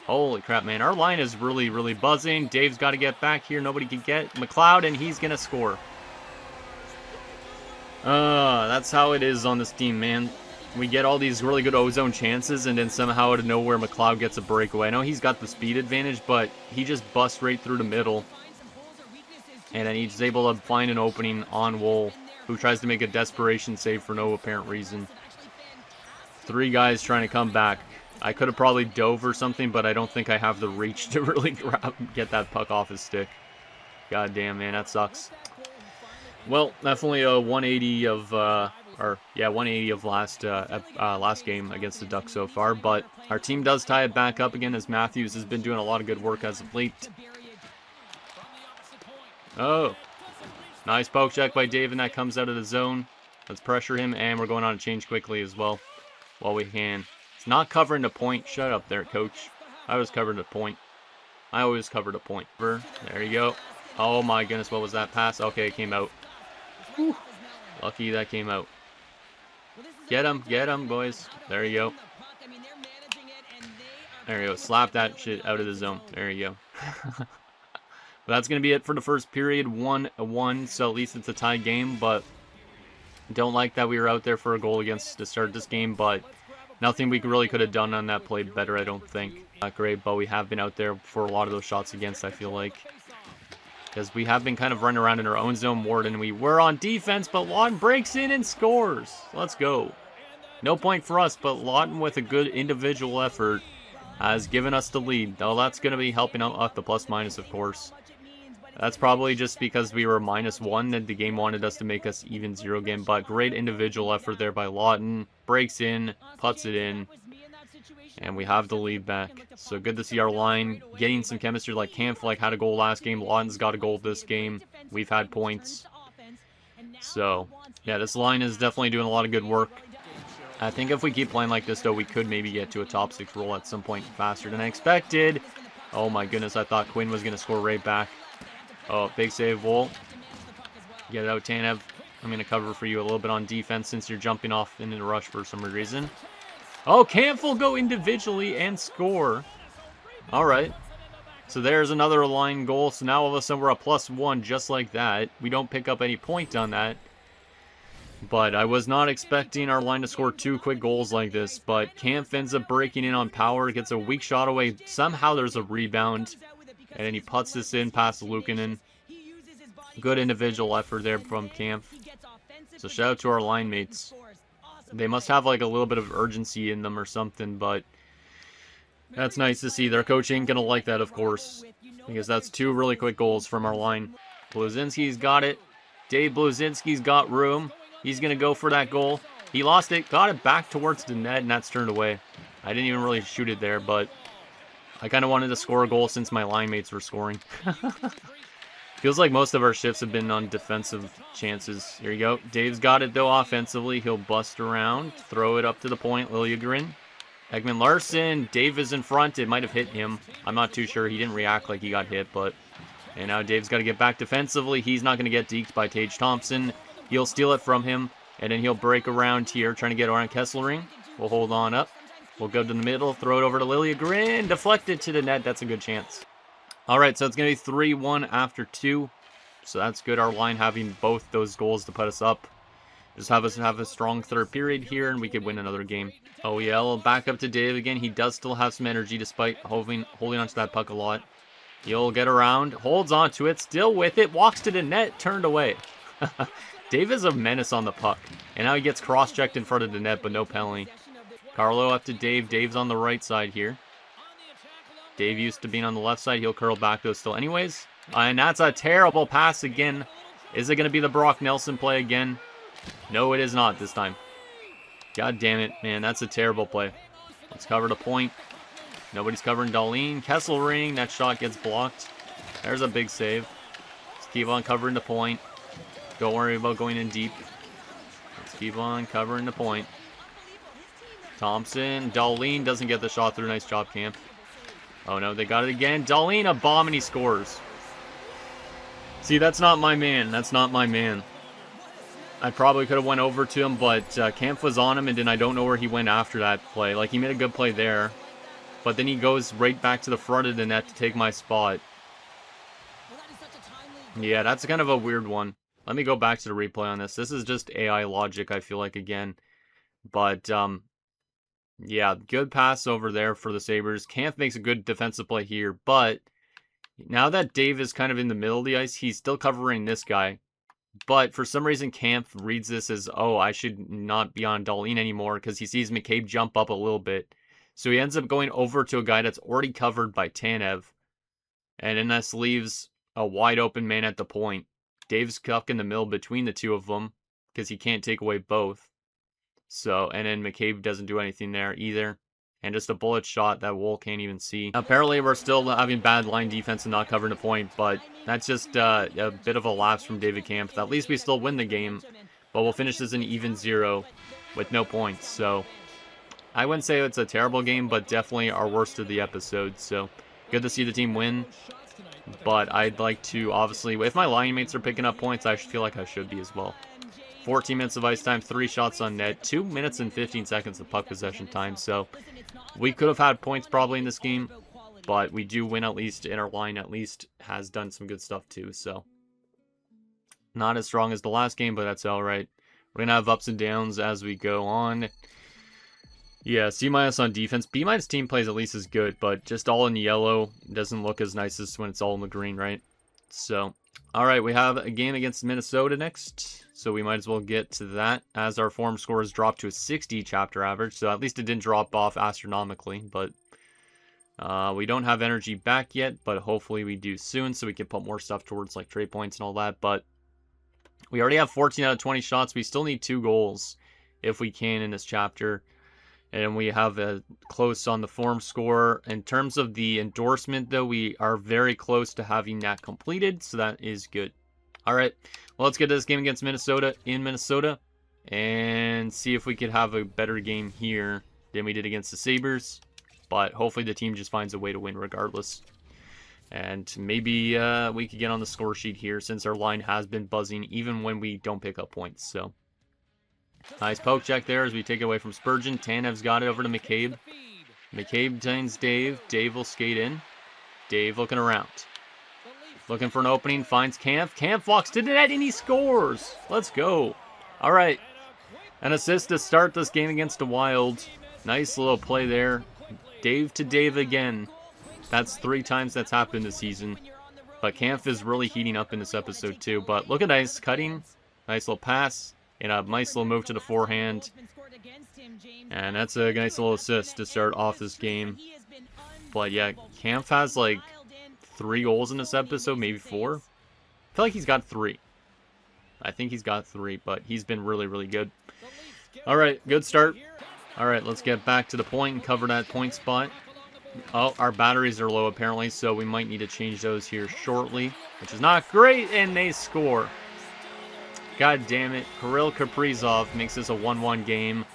Holy crap, man. Our line is really, really buzzing. Dave's got to get back here. Nobody can get McLeod, and he's going to score. That's how it is on this team, man. We get all these really good ozone chances, and then somehow out of nowhere, McLeod gets a breakaway. I know he's got the speed advantage, but he just busts right through the middle. And then he's able to find an opening on Wool, who tries to make a desperation save for no apparent reason. 3 guys trying to come back. I could have probably dove or something, but I don't think I have the reach to really get that puck off his stick. God damn, man, that sucks. Well, definitely a 180 of... 180 of last game against the Ducks so far, but our team does tie it back up again as Matthews has been doing a lot of good work as of late. Oh, nice poke check by Dave, and that comes out of the zone. Let's pressure him, and we're going on a change quickly as well while we can. It's not covering the point. Shut up there, coach. I was covering the point. I always covered a point. There you go. Oh my goodness, what was that pass? Okay, it came out. Whew. Lucky that came out. Get him, boys. There you go. There you go. Slap that shit out of the zone. There you go. But that's going to be it for the first period. 1-1, so at least it's a tie game, but don't like that we were out there for a goal against to start this game, but nothing we really could have done on that play better, I don't think. Not great, but we have been out there for a lot of those shots against, I feel like. Because we have been kind of running around in our own zone more than we were on defense, but Lawton breaks in and scores. Let's go. No point for us, but Lawton with a good individual effort has given us the lead. Oh, that's going to be helping out off the plus-minus, of course. That's probably just because we were -1 that the game wanted us to make us even 0 again. But great individual effort there by Lawton. Breaks in, puts it in, and we have the lead back. So good to see our line getting some chemistry. Like Camfleck had a goal last game. Lawton's got a goal this game. We've had points. So, yeah, this line is definitely doing a lot of good work. I think if we keep playing like this, though, we could maybe get to a top 6 role at some point faster than I expected. Oh, my goodness. I thought Quinn was going to score right back. Oh, big save, Wool. Get it out, Tanev. I'm going to cover for you a little bit on defense since you're jumping off into the rush for some reason. Oh, Camp will go individually and score. All right. So there's another line goal. So now all of a sudden we're a +1 just like that. We don't pick up any point on that. But I was not expecting our line to score 2 quick goals like this. But Camp ends up breaking in on power. Gets a weak shot away. Somehow there's a rebound. And then he puts this in past Luukkonen. Good individual effort there from Camp. So shout out to our line mates. They must have like a little bit of urgency in them or something, but that's nice to see. Their coach ain't going to like that, of course, because that's 2 really quick goals from our line. Bluezynski's got it. Dave Bluezynski's got room. He's going to go for that goal. He lost it, got it back towards the net, and that's turned away. I didn't even really shoot it there, but I kind of wanted to score a goal since my line mates were scoring. Feels like most of our shifts have been on defensive chances. Here you go. Dave's got it, though, offensively. He'll bust around, throw it up to the point. Liljegren. Ekman Larson. Dave is in front. It might have hit him. I'm not too sure. He didn't react like he got hit, but... And now Dave's got to get back defensively. He's not going to get deked by Tage Thompson. He'll steal it from him, and then he'll break around here, trying to get around Kesselring. We'll hold on up. We'll go to the middle, throw it over to Liljegren. Deflected to the net. That's a good chance. All right, so it's going to be 3-1 after 2. So that's good, our line having both those goals to put us up. Just have us have a strong third period here, and we could win another game. OEL back up to Dave again. He does still have some energy despite holding onto that puck a lot. He'll get around, holds onto it, still with it, walks to the net, turned away. Dave is a menace on the puck. And now he gets cross-checked in front of the net, but no penalty. Carlo up to Dave. Dave's on the right side here. Dave used to being on the left side. He'll curl back, though, still anyways. And that's a terrible pass again. Is it going to be the Brock Nelson play again? No, it is not this time. God damn it, man. That's a terrible play. Let's cover the point. Nobody's covering Darlene. Kesselring. That shot gets blocked. There's a big save. Let's keep on covering the point. Don't worry about going in deep. Let's keep on covering the point. Thompson. Darlene doesn't get the shot through. Nice job, Camp. Oh, no, they got it again. Darlene, a bomb, and he scores. See, that's not my man. That's not my man. I probably could have went over to him, but Camp was on him, and then I don't know where he went after that play. Like, he made a good play there. But then he goes right back to the front of the net to take my spot. Yeah, that's kind of a weird one. Let me go back to the replay on this. This is just AI logic, I feel like, again. But, yeah, good pass over there for the Sabres. Camp makes a good defensive play here, but now that Dave is kind of in the middle of the ice, he's still covering this guy. But for some reason, Camp reads this as, oh, I should not be on Darlene anymore because he sees McCabe jump up a little bit. So he ends up going over to a guy that's already covered by Tanev. And then this leaves a wide open man at the point. Dave's stuck in the middle between the two of them because he can't take away both. So, and then McCabe doesn't do anything there either. And just a bullet shot that Wool can't even see. Apparently, we're still having bad line defense and not covering the point, but that's just a bit of a lapse from David Camp. At least we still win the game, but we'll finish this in even 0 with no points. So, I wouldn't say it's a terrible game, but definitely our worst of the episode. So, good to see the team win. But I'd like to, obviously, if my line mates are picking up points, I feel like I should be as well. 14 minutes of ice time, 3 shots on net, 2 minutes and 15 seconds of puck possession time. So we could have had points probably in this game, but we do win at least, and our line at least has done some good stuff too. So not as strong as the last game, but that's all right. We're going to have ups and downs as we go on. Yeah, C- on defense. B- team plays at least as good, but just all in yellow doesn't look as nice as when it's all in the green, right? So, all right, we have a game against Minnesota next, so we might as well get to that as our form scores dropped to a 60 chapter average, so at least it didn't drop off astronomically, but We don't have energy back yet, but hopefully we do soon so we can put more stuff towards like trade points and all that. But we already have 14 out of 20 shots. We still need 2 goals if we can in this chapter. And we have a close on the form score. In terms of the endorsement, though, we are very close to having that completed, so that is good. All right, well, let's get to this game against Minnesota in Minnesota and see if we could have a better game here than we did against the Sabres. But hopefully the team just finds a way to win regardless. And maybe we could get on the score sheet here since our line has been buzzing even when we don't pick up points. So nice poke check there as we take it away from Spurgeon. Tanev's got it over to McCabe. McCabe finds Dave. Dave will skate in. Dave looking around. Looking for an opening. Finds Kampf. Kampf walks to the net and he scores. Let's go. All right. An assist to start this game against the Wild. Nice little play there. Dave to Dave again. That's 3 times that's happened this season. But Kampf is really heating up in this episode too. But look at nice cutting. Nice little pass. And a nice little move to the forehand. And that's a nice little assist to start off this game. But yeah, Kampf has like 3 goals in this episode, maybe 4. I feel like he's got 3. I think he's got 3, but he's been really, really good. All right, good start. All right, let's get back to the point and cover that point spot. Oh, our batteries are low apparently, so we might need to change those here shortly, which is not great, and they score. God damn it. Kirill Kaprizov makes this a 1-1 game.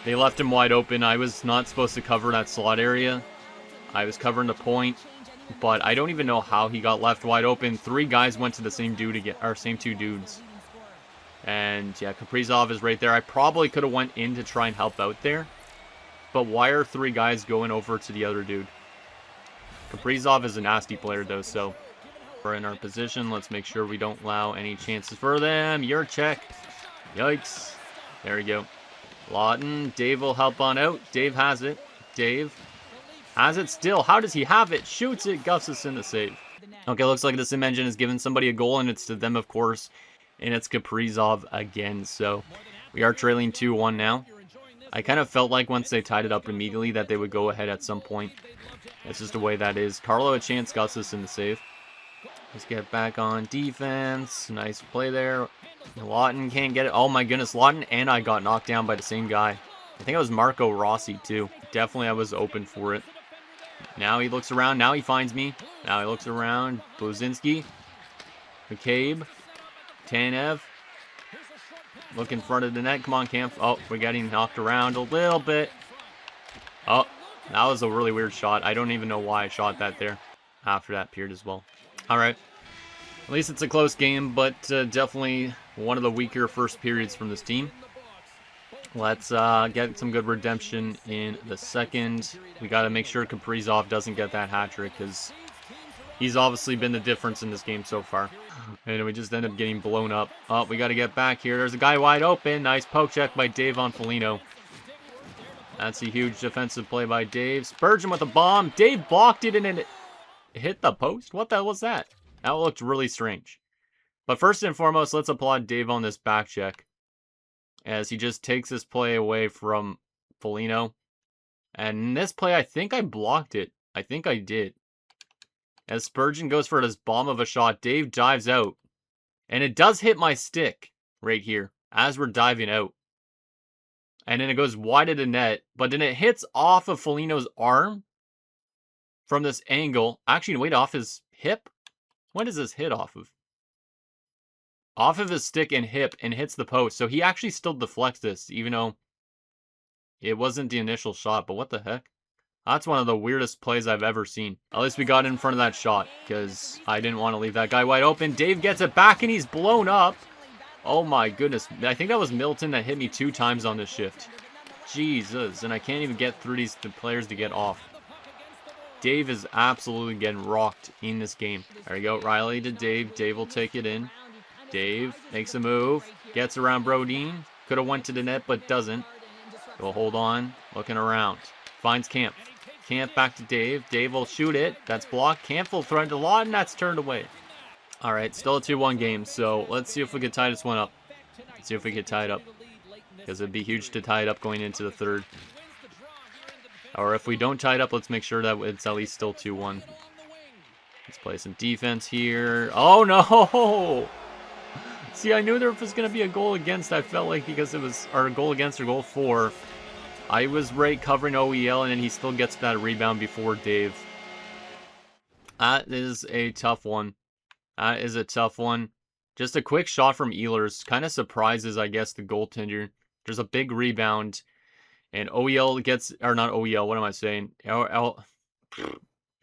They left him wide open. I was not supposed to cover that slot area. I was covering the point, but I don't even know how he got left wide open. 3 guys went to the same dude again, or same 2 dudes. And yeah, Kaprizov is right there. I probably could have went in to try and help out there. But why are 3 guys going over to the other dude? Kaprizov is a nasty player though, so we're in our position. Let's make sure we don't allow any chances for them. Your check. Yikes. There we go. Lawton. Dave will help on out. Dave has it. Dave has it still. How does he have it? Shoots it. Gustafson the save. Okay, looks like the sim engine has given somebody a goal, and it's to them, of course. And it's Kaprizov again. So we are trailing 2-1 now. I kind of felt like once they tied it up immediately that they would go ahead at some point. That's just the way that is. Carlo a chance. Gustafson the save. Let's get back on defense. Nice play there. Lawton can't get it. Oh my goodness, Lawton and I got knocked down by the same guy. I think it was Marco Rossi too. Definitely I was open for it. Now he looks around. Now he finds me. Now he looks around. Bluezynski. McCabe. Tanev. Look in front of the net. Come on, Kampf. Oh, we're getting knocked around a little bit. Oh, that was a really weird shot. I don't even know why I shot that there after that period as well. All right. At least it's a close game, but definitely one of the weaker first periods from this team. Let's get some good redemption in the second. We got to make sure Kaprizov doesn't get that hat trick because he's obviously been the difference in this game so far. And we just end up getting blown up. Oh, we got to get back here. There's a guy wide open. Nice poke check by Dave on Foligno. That's a huge defensive play by Dave. Spurgeon with a bomb. Dave blocked it and it hit the post. What the hell was that? That looked really strange. But first and foremost, let's applaud Dave on this back check, as he just takes this play away from Foligno. And in this play, I think I blocked it. I think I did. As Spurgeon goes for this bomb of a shot, Dave dives out. And it does hit my stick right here as we're diving out. And then it goes wide of the net. But then it hits off of Foligno's arm from this angle. Actually, wait, off his hip? What does this hit off of? Off of his stick and hip and hits the post. So he actually still deflects this, even though it wasn't the initial shot. But what the heck? That's one of the weirdest plays I've ever seen. At least we got in front of that shot because I didn't want to leave that guy wide open. Dave gets it back and he's blown up. Oh my goodness. I think that was Milton that hit me 2 times on this shift. Jesus. And I can't even get through the players to get off. Dave is absolutely getting rocked in this game. There we go. Riley to Dave. Dave will take it in. Dave makes a move. Gets around Brodin. Could have went to the net, but doesn't. Will hold on. Looking around. Finds Kampf. Kampf back to Dave. Dave will shoot it. That's blocked. Kampf will throw it to Lawton. That's turned away. All right. Still a 2-1 game. So let's see if we can tie this one up. Let's see if we can tie it up. Because it'd be huge to tie it up going into the third. Or if we don't tie it up, let's make sure that it's at least still 2-1. Let's play some defense here. Oh, no! See, I knew there was going to be a goal against. I felt like because it was our goal against or goal for. I was right covering OEL, and then he still gets that rebound before Dave. That is a tough one. That is a tough one. Just a quick shot from Ehlers. Kind of surprises, I guess, the goaltender. There's a big rebound. And OEL gets, or not OEL, what am I saying?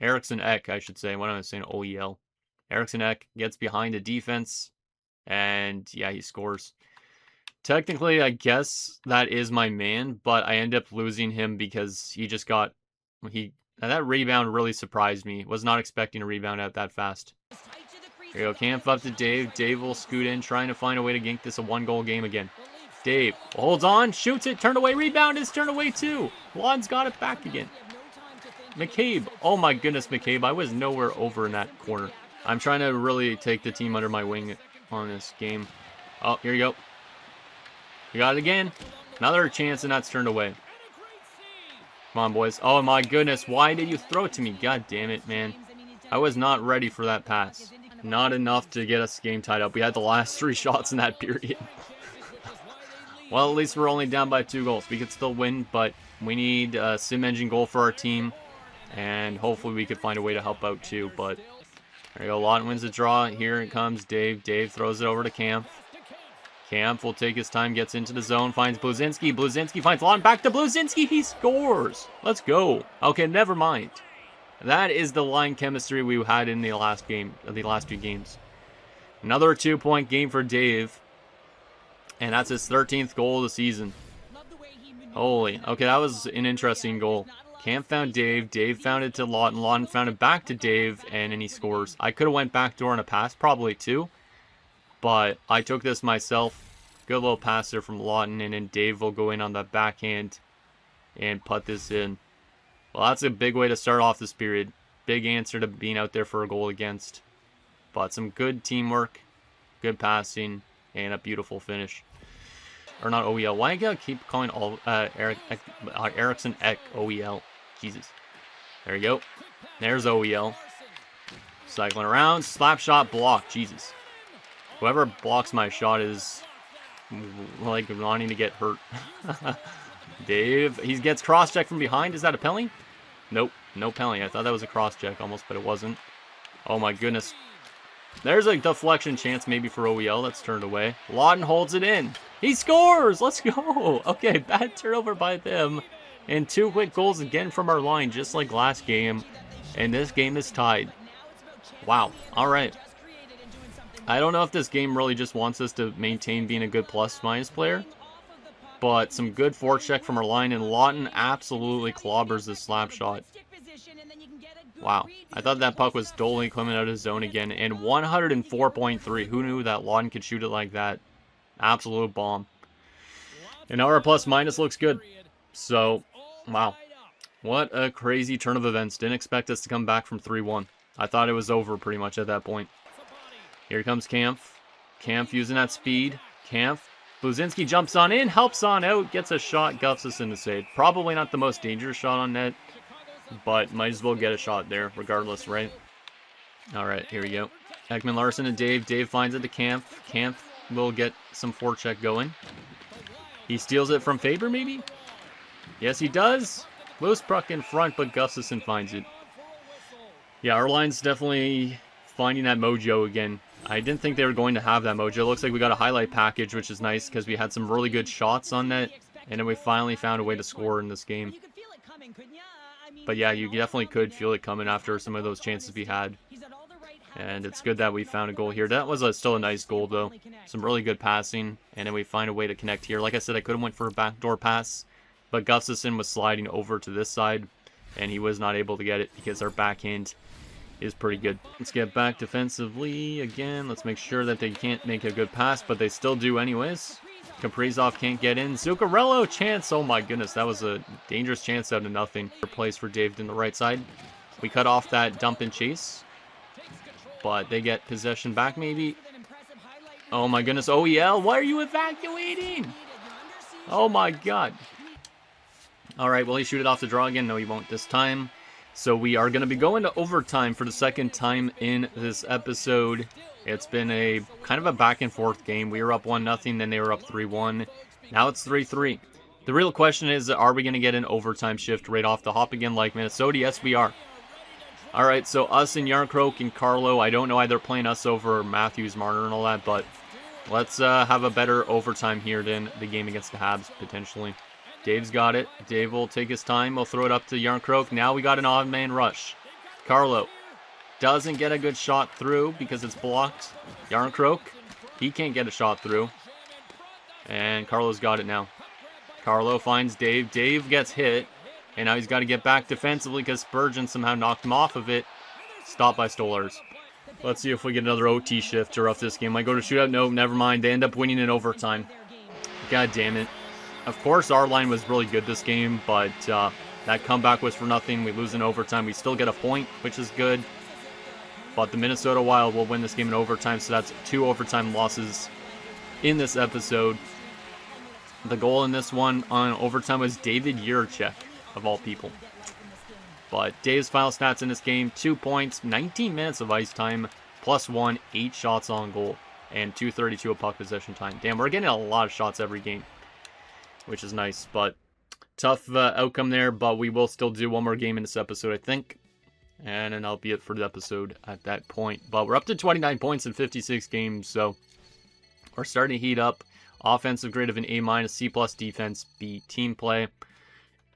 Eriksson Ek, I should say. What am I saying? OEL. Eriksson Ek gets behind the defense. And yeah, he scores. Technically, I guess that is my man, but I end up losing him because he just got, that rebound really surprised me. Was not expecting a rebound out that fast. Here you go, Kampf up to Dave. Dave will scoot in, trying to find a way to gank this a 1-goal game again. Dave holds on, shoots it, turned away, rebound is turned away too. Lon's got it back again. McCabe, oh my goodness, McCabe, I was nowhere over in that corner. I'm trying to really take the team under my wing on this game. Oh, here you go. You got it again. Another chance, and that's turned away. Come on, boys. Oh, my goodness. Why did you throw it to me? God damn it, man. I was not ready for that pass. Not enough to get us game tied up. We had the last 3 shots in that period. Well, at least we're only down by 2 goals. We could still win, but we need a sim engine goal for our team. And hopefully we could find a way to help out, too. But there you go. Lawton wins the draw. Here it comes. Dave. Dave throws it over to Kampf. Kampf will take his time, gets into the zone, finds Bluezynski. Bluezynski finds Lawton, back to Bluezynski. He scores. Let's go. Okay, never mind. That is the line chemistry we had in the last game, the last 2 games. Another 2-point game for Dave. And that's his 13th goal of the season. Holy. Okay, that was an interesting goal. Kampf found Dave. Dave found it to Lawton. Lawton found it back to Dave, and then he scores. I could have went backdoor on a pass, probably too. But I took this myself. Good little pass there from Lawton, and then Dave will go in on the backhand and put this in. Well, that's a big way to start off this period. Big answer to being out there for a goal against. But some good teamwork, good passing, and a beautiful finish. Or not OEL. Why do I keep calling Eriksson Ek OEL? Jesus. There you go. There's OEL. Cycling around. Slap shot block. Jesus. Whoever blocks my shot is like wanting to get hurt. Dave, he gets cross-check from behind. Is that a penalty? Nope, no penalty. I thought that was a cross-check almost, but it wasn't. Oh my goodness. There's a deflection chance maybe for OEL. That's turned away. Lawton holds it in. He scores! Let's go! Okay, bad turnover by them. And 2 quick goals again from our line, just like last game. And this game is tied. Wow. All right. I don't know if this game really just wants us to maintain being a good plus-minus player. But some good forecheck from our line, and Lawton absolutely clobbers the slap shot. Wow. I thought that puck was Dolan coming out of his zone again. And 104.3. Who knew that Lawton could shoot it like that? Absolute bomb. And our plus-minus looks good. So, wow. What a crazy turn of events. Didn't expect us to come back from 3-1. I thought it was over pretty much at that point. Here comes Kampf. Kampf using that speed. Kampf. Bluezynski jumps on in, helps on out, gets a shot, Gustafsson to save. Probably not the most dangerous shot on net, but might as well get a shot there regardless, right? All right, here we go. Ekman Larson and Dave. Dave finds it to Kampf. Kampf will get some forecheck going. He steals it from Faber, maybe? Yes, he does. Loose puck in front, but Gustafsson finds it. Yeah, our line's definitely finding that mojo again. I didn't think they were going to have that mojo. It looks like we got a highlight package, which is nice because we had some really good shots on net, and then we finally found a way to score in this game. But yeah, you definitely could feel it coming after some of those chances we had. And it's good that we found a goal here. That was still a nice goal, though. Some really good passing, and then we find a way to connect here. Like I said, I could have went for a backdoor pass, but Gustafsson was sliding over to this side, and he was not able to get it because our backhand is pretty good. Let's get back defensively again. Let's make sure that they can't make a good pass, but they still do anyways. Kaprizov can't get in. Zuccarello chance. Oh my goodness, that was a dangerous chance out of nothing. Place for Dave in the right side. We cut off that dump and chase, but they get possession back maybe. Oh my goodness, OEL, why are you evacuating? Oh my god. All right, will he shoot it off the draw again? No, he won't this time. So we are going to be going to overtime for the second time in this episode. It's been a kind of a back and forth game. We were up 1-0, then they were up 3-1. Now it's 3-3. The real question is, are we going to get an overtime shift right off the hop again like Minnesota? Yes, we are. All right, so us and Yarncroke and Carlo. I don't know why they're playing us over Matthews, Marner, and all that, but let's have a better overtime here than the game against the Habs, potentially. Dave's got it. Dave will take his time. We'll throw it up to Yarncroke. Now we got an odd man rush. Carlo doesn't get a good shot through because it's blocked. Yarncroke, he can't get a shot through. And Carlo's got it now. Carlo finds Dave. Dave gets hit. And now he's got to get back defensively because Spurgeon somehow knocked him off of it. Stopped by Stolars. Let's see if we get another OT shift to rough this game. I go to shootout. No, never mind. They end up winning in overtime. God damn it. Of course, our line was really good this game, but that comeback was for nothing. We lose in overtime. We still get a point, which is good. But the Minnesota Wild will win this game in overtime, so that's 2 overtime losses in this episode. The goal in this one on overtime was David Yurchek, of all people. But Dave's final stats in this game, 2 points, 19 minutes of ice time, +1, 8 shots on goal, and 2:32 of puck possession time. Damn, we're getting a lot of shots every game, which is nice, but tough outcome there, but we will still do one more game in this episode, I think. And then that'll be it for the episode at that point. But we're up to 29 points in 56 games, so we're starting to heat up. Offensive grade of an A-, C+, defense, B, team play.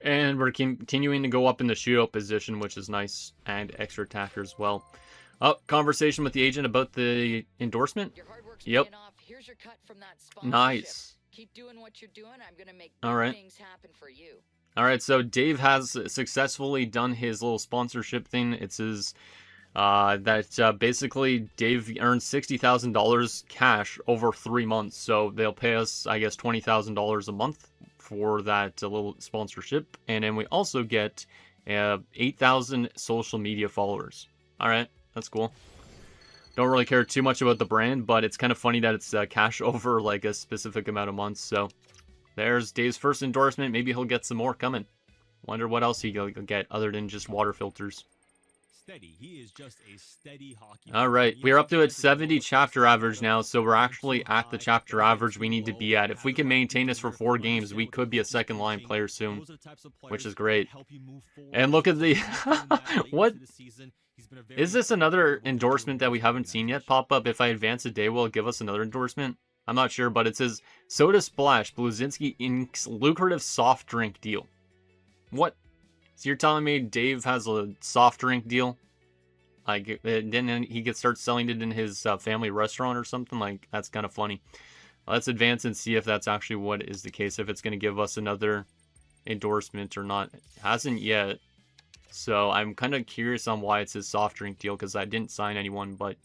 And we're continuing to go up in the shootout position, which is nice, and extra attacker as well. Conversation with the agent about the endorsement. Yep. Here's your cut from that sponsorship. Nice. Keep doing what you're doing. I'm going to make big things happen for you. All right, so Dave has successfully done his little sponsorship thing. It says that basically Dave earned $60,000 cash over 3 months. So they'll pay us, I guess, $20,000 a month for that little sponsorship. And then we also get 8,000 social media followers. All right, that's cool. Don't really care too much about the brand, but it's kind of funny that it's cash over like a specific amount of months. So there's Dave's first endorsement. Maybe he'll get some more coming. Wonder what else he'll get other than just water filters. Steady. He is just a steady hockey. All right, we're up to a 70 chapter average now, so we're actually at the chapter average we need to be at. If we can maintain this for 4 games, we could be a second line player soon, which is great. And look at the what is this, another endorsement that we haven't seen yet pop up? If I advance a day, will it give us another endorsement? I'm not sure, but it says Soda Splash, Bluezynski Inc.'s lucrative soft drink deal. What? So you're telling me Dave has a soft drink deal? Like, then he could start selling it in his family restaurant or something? Like, that's kind of funny. Let's advance and see if that's actually what is the case, if it's going to give us another endorsement or not. It hasn't yet. So I'm kind of curious on why it's his soft drink deal, because I didn't sign anyone, but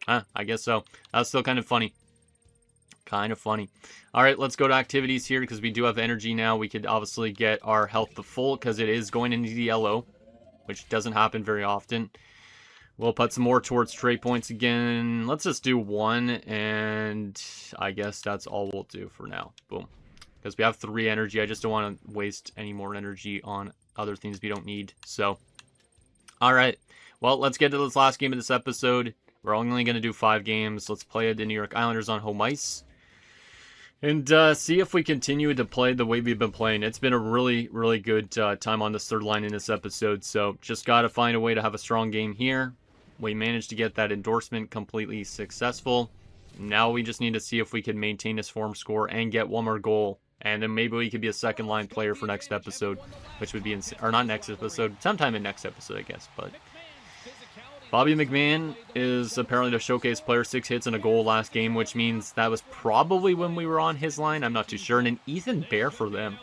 I guess so. That's still kind of funny. Kind of funny. All right, let's go to activities here because we do have energy now. We could obviously get our health to full because it is going into the yellow, which doesn't happen very often. We'll put some more towards trade points again. Let's just do 1, and I guess that's all we'll do for now. Boom. Because we have 3 energy. I just don't want to waste any more energy on other things we don't need. So, all right. Well, let's get to this last game of this episode. We're only going to do 5 games. Let's play the New York Islanders on home ice. And see if we continue to play the way we've been playing. It's been a really, really good time on this third line in this episode. So just got to find a way to have a strong game here. We managed to get that endorsement completely successful. Now we just need to see if we can maintain this form score and get 1 more goal. And then maybe we could be a second line player for next episode. Which would be, or not next episode, sometime in next episode, I guess. But Bobby McMahon is apparently the showcase player, 6 hits and a goal last game, which means that was probably when we were on his line. I'm not too sure. And then Ethan Bear for them.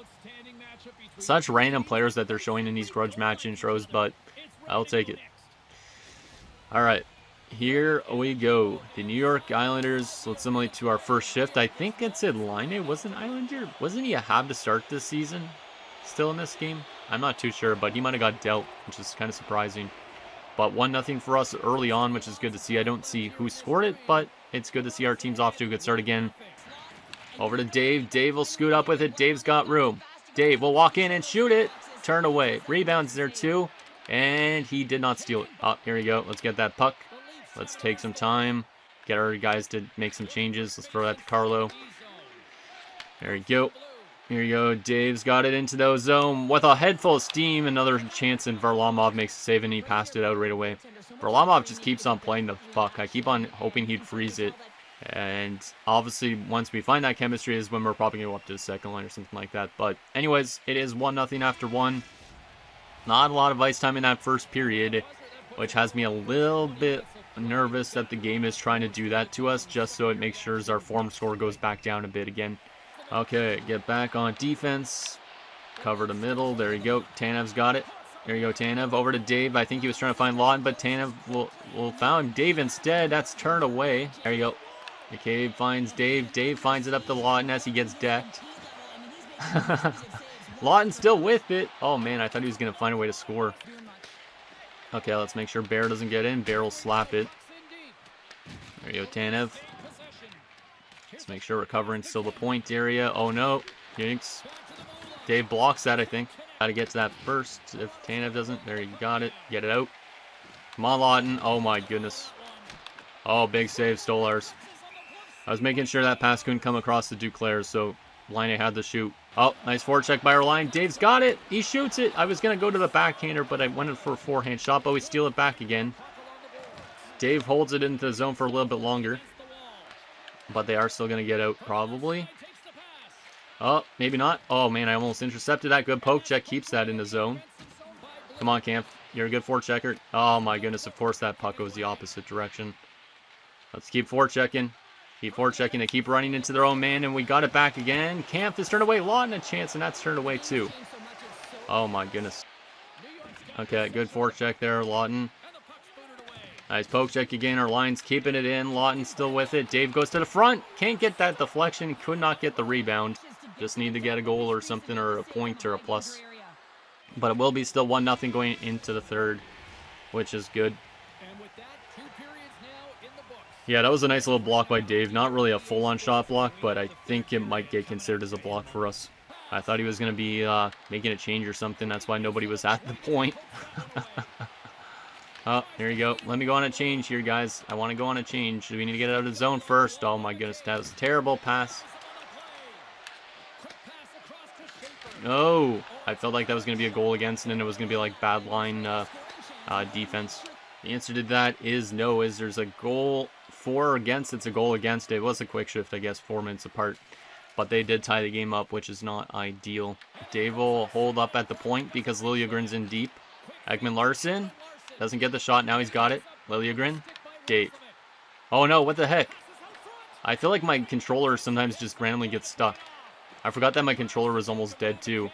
Such random players that they're showing in these grudge match intros, but I'll take it. All right, here we go. The New York Islanders, let's simulate to our first shift. I think it said Line wasn't Islander. Wasn't he a Hab to start this season? Still in this game? I'm not too sure, but he might have got dealt, which is kind of surprising. But 1-0 for us early on, which is good to see. I don't see who scored it, but it's good to see our team's off to a good start again. Over to Dave. Dave will scoot up with it. Dave's got room. Dave will walk in and shoot it. Turn away. Rebounds there too. And he did not steal it. Oh, here we go. Let's get that puck. Let's take some time. Get our guys to make some changes. Let's throw that to Carlo. There we go. Here you go. Dave's got it into the zone with a head full of steam. Another chance, and Varlamov makes a save, and he passed it out right away. Varlamov just keeps on playing the puck. I keep on hoping he'd freeze it. And obviously, once we find that chemistry is when we're probably going to go up to the second line or something like that. But anyways, it is 1-0 after 1. Not a lot of ice time in that first period, which has me a little bit nervous that the game is trying to do that to us, just so it makes sure our form score goes back down a bit again. Okay, get back on defense. Cover the middle. There you go. Tanev's got it. There you go, Tanev. Over to Dave. I think he was trying to find Lawton, but Tanev will found Dave instead. That's turned away. There you go. McCabe finds Dave. Dave finds it up to Lawton as he gets decked. Lawton's still with it. Oh, man, I thought he was going to find a way to score. Okay, let's make sure Bear doesn't get in. Bear will slap it. There you go, Tanev. Let's make sure we're covering still the point area. Oh, no. Jinx. Dave blocks that, I think. Got to get to that first. If Tanev doesn't, there you got it. Get it out. Come on, Lawton. Oh, my goodness. Oh, big save. Stolars. I was making sure that pass couldn't come across the Duclair, so Line had to shoot. Oh, nice forecheck by our line. Dave's got it. He shoots it. I was going to go to the backhander, but I went in for a forehand shot, but we steal it back again. Dave holds it into the zone for a little bit longer. But they are still going to get out, probably. Oh, maybe not. Oh, man, I almost intercepted that. Good poke check. Keeps that in the zone. Come on, Camp. You're a good forechecker. Oh, my goodness. Of course, that puck goes the opposite direction. Let's keep forechecking. Keep forechecking. They keep running into their own man, and we got it back again. Camp is turned away. Lawton a chance, and that's turned away, too. Oh, my goodness. Okay, good forecheck there, Lawton. Nice poke check again. Our line's keeping it in. Lawton's still with it. Dave goes to the front. Can't get that deflection. Could not get the rebound. Just need to get a goal or something, or a point or a plus. But it will be still 1-0 going into the third, which is good. Yeah, that was a nice little block by Dave. Not really a full-on shot block, but I think it might get considered as a block for us. I thought he was going to be making a change or something. That's why nobody was at the point. Oh, here you go. Let me go on a change here, guys. I want to go on a change. We need to get out of the zone first. Oh, my goodness. That was a terrible pass. No. I felt like that was going to be a goal against, and then it was going to be like bad line defense. The answer to that is no. There's a goal for or against. It's a goal against. It was a quick shift, I guess, 4 minutes apart. But they did tie the game up, which is not ideal. Dave will hold up at the point because Liljegren's in deep. Ekman Larson doesn't get the shot. Now he's got it. Liljegren. Dave. Oh, no. What the heck? I feel like my controller sometimes just randomly gets stuck. I forgot that my controller was almost dead, too.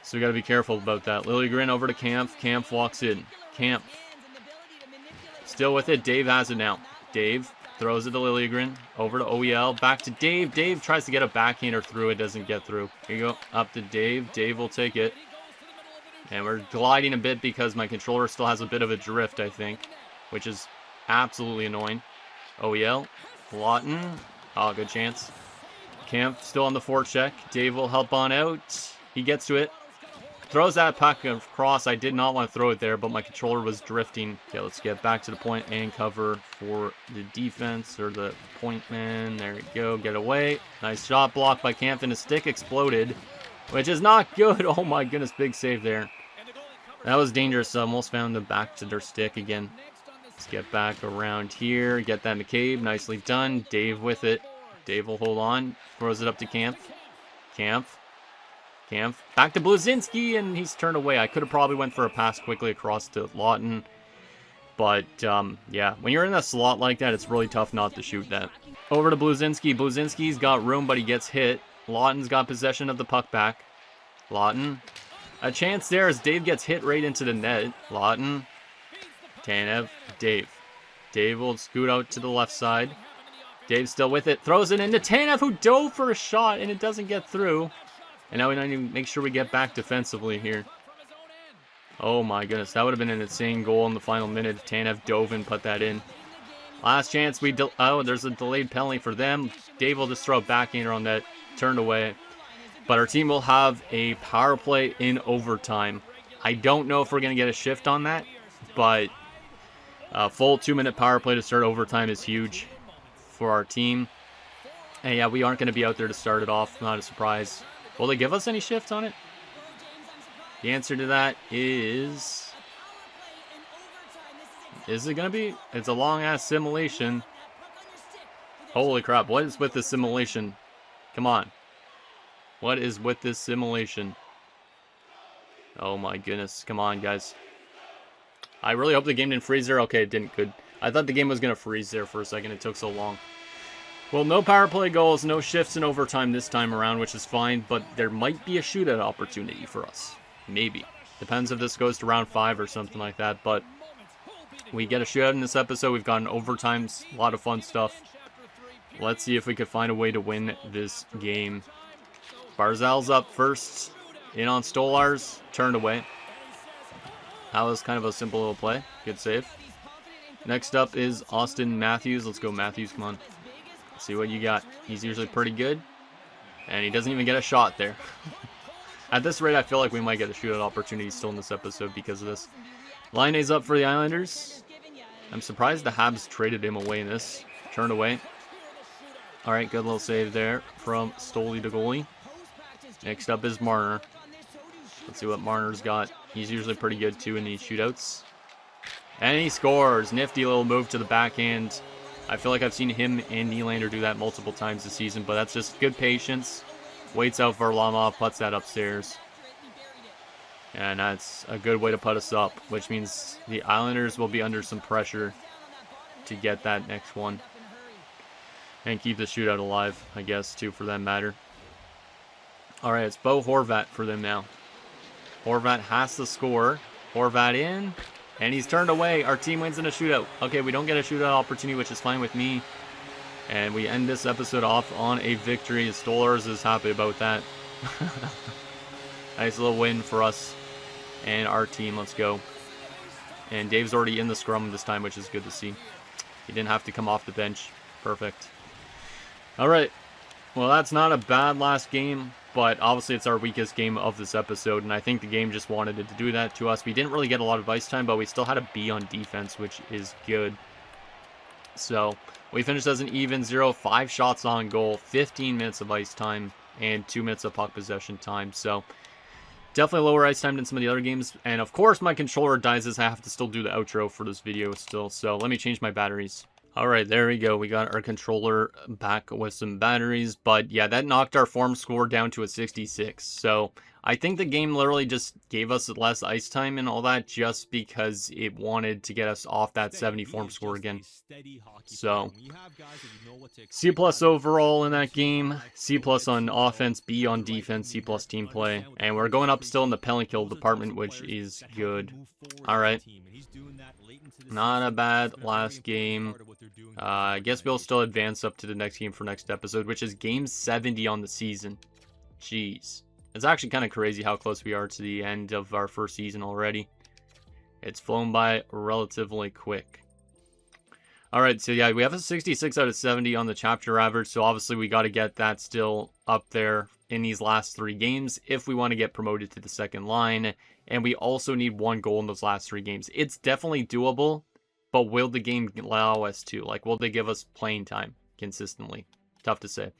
So we got to be careful about that. Liljegren over to Camp. Camp walks in. Camp. Still with it. Dave has it now. Dave throws it to Liljegren. Over to OEL. Back to Dave. Dave tries to get a backhander through. It doesn't get through. Here you go. Up to Dave. Dave will take it. And we're gliding a bit because my controller still has a bit of a drift, I think. Which is absolutely annoying. OEL. Lawton. Oh, good chance. Camp still on the forecheck. Dave will help on out. He gets to it. Throws that puck across. I did not want to throw it there, but my controller was drifting. Okay, let's get back to the point and cover for the defense, or the point man. There we go. Get away. Nice shot block by Camp, and his stick exploded, which is not good. Oh my goodness, big save there. That was dangerous. I almost found them back to their stick again. Let's get back around here. Get that McCabe. Nicely done. Dave with it. Dave will hold on. Throws it up to Camp. Camp. Back to Bluezynski, and he's turned away. I could have probably went for a pass quickly across to Lawton. But, yeah, when you're in a slot like that, it's really tough not to shoot that. Over to Bluezynski. Bluezynski's got room, but he gets hit. Lawton's got possession of the puck back. Lawton. A chance there as Dave gets hit right into the net. Lawton. Tanev. Dave. Dave will scoot out to the left side. Dave's still with it. Throws it into Tanev, who dove for a shot, and it doesn't get through. And now we need to make sure we get back defensively here. Oh my goodness, that would have been an insane goal in the final minute. Tanev dove and put that in. Last chance, oh, there's a delayed penalty for them. Dave will just throw a backhander on that. Turned away. But our team will have a power play in overtime. I don't know if we're going to get a shift on that, but a full 2-minute power play to start overtime is huge for our team. And yeah, we aren't going to be out there to start it off. Not a surprise. Will they give us any shift on it? The answer to that is it going to be? It's a long-ass simulation. Holy crap, what is with this simulation? Come on. What is with this simulation? Oh my goodness. Come on, guys. I really hope the game didn't freeze there. Okay, it didn't. Good. I thought the game was going to freeze there for a second. It took so long. Well, no power play goals, no shifts in overtime this time around, which is fine, but there might be a shootout opportunity for us. Maybe. Depends if this goes to round 5 or something like that, but we get a shootout in this episode. We've gotten overtimes, a lot of fun stuff. Let's see if we could find a way to win this game. Barzal's up first. In on Stolarz. Turned away. That was kind of a simple little play. Good save. Next up is Austin Matthews. Let's go Matthews. Come on. Let's see what you got. He's usually pretty good. And he doesn't even get a shot there. At this rate, I feel like we might get a shootout opportunity still in this episode because of this. Laine's up for the Islanders. I'm surprised the Habs traded him away in this. Turned away. Alright, good little save there from Stoli to goalie. Next up is Marner. Let's see what Marner's got. He's usually pretty good too in these shootouts. And he scores. Nifty little move to the backhand. I feel like I've seen him and Nylander do that multiple times this season, but that's just good patience. Waits out for Varlamov, puts that upstairs. And that's a good way to put us up, which means the Islanders will be under some pressure to get that next one. And keep the shootout alive, I guess, too, for that matter. Alright, it's Bo Horvat for them now. Horvat has to score. Horvat in. And he's turned away. Our team wins in a shootout. Okay, we don't get a shootout opportunity, which is fine with me. And we end this episode off on a victory. Stolarz is happy about that. Nice little win for us and our team. Let's go. And Dave's already in the scrum this time, which is good to see. He didn't have to come off the bench. Perfect. Alright. Well, that's not a bad last game, but obviously it's our weakest game of this episode, and I think the game just wanted it to do that to us. We didn't really get a lot of ice time, but we still had a B on defense, which is good. So, we finished as an even 0, 5 shots on goal, 15 minutes of ice time, and 2 minutes of puck possession time. So, definitely lower ice time than some of the other games. And of course, my controller dies as I have to still do the outro for this video still. So, let me change my batteries. Alright, there we go. We got our controller back with some batteries. But yeah, that knocked our form score down to a 66. So I think the game literally just gave us less ice time and all that just because it wanted to get us off that 70 form score again. So C+ overall in that game, C+ on offense, B on defense, C+ team play. And we're going up still in the penalty kill department, which is good. Alright. Not a bad last game. I guess we'll still advance up to the next game for next episode, which is game 70 on the season. Jeez. It's actually kind of crazy how close we are to the end of our first season already. It's flown by relatively quick. Alright, so yeah, we have a 66 out of 70 on the chapter average, so obviously we got to get that still up there in these last 3 games if we want to get promoted to the second line. And we also need 1 goal in those last 3 games. It's definitely doable, but will the game allow us to? Like, will they give us playing time consistently? Tough to say.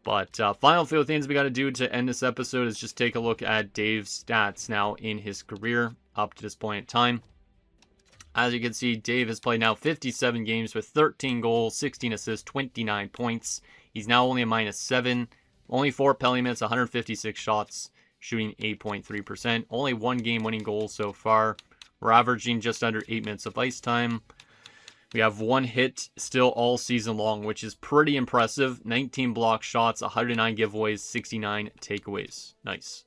But final few things we got to do to end this episode is just take a look at Dave's stats now in his career up to this point in time. As you can see, Dave has played now 57 games with 13 goals, 16 assists, 29 points. He's now only a -7, only 4 penalty minutes, 156 shots, shooting 8.3%. Only 1 game-winning goal so far. We're averaging just under 8 minutes of ice time. We have 1 hit still all season long, which is pretty impressive. 19 block shots, 109 giveaways, 69 takeaways. Nice.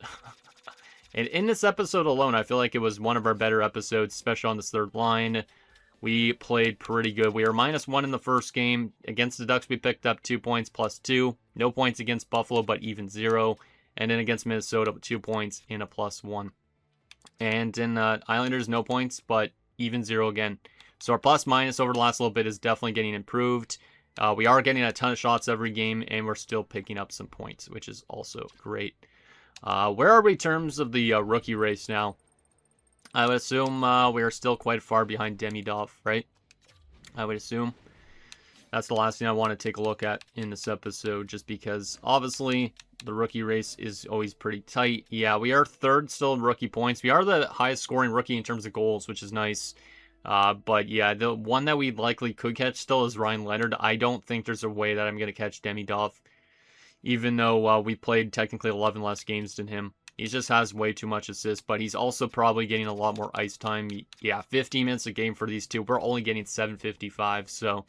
And in this episode alone, I feel like it was one of our better episodes, especially on this third line. We played pretty good. We were -1 in the first game. Against the Ducks, we picked up 2 points, +2. No points against Buffalo, but even 0. And then against Minnesota, 2 points and a +1. And in Islanders, no points, but even 0 again. So our plus-minus over the last little bit is definitely getting improved. We are getting a ton of shots every game, and we're still picking up some points, which is also great. Where are we in terms of the rookie race now? I would assume we are still quite far behind Demidov, right? I would assume. That's the last thing I want to take a look at in this episode, just because obviously the rookie race is always pretty tight. Yeah, we are third still in rookie points. We are the highest scoring rookie in terms of goals, which is nice. But yeah, the one that we likely could catch still is Ryan Leonard. I don't think there's a way that I'm going to catch Demidov, even though we played technically 11 less games than him. He just has way too much assist, but he's also probably getting a lot more ice time. Yeah, 15 minutes a game for these two. We're only getting 755, so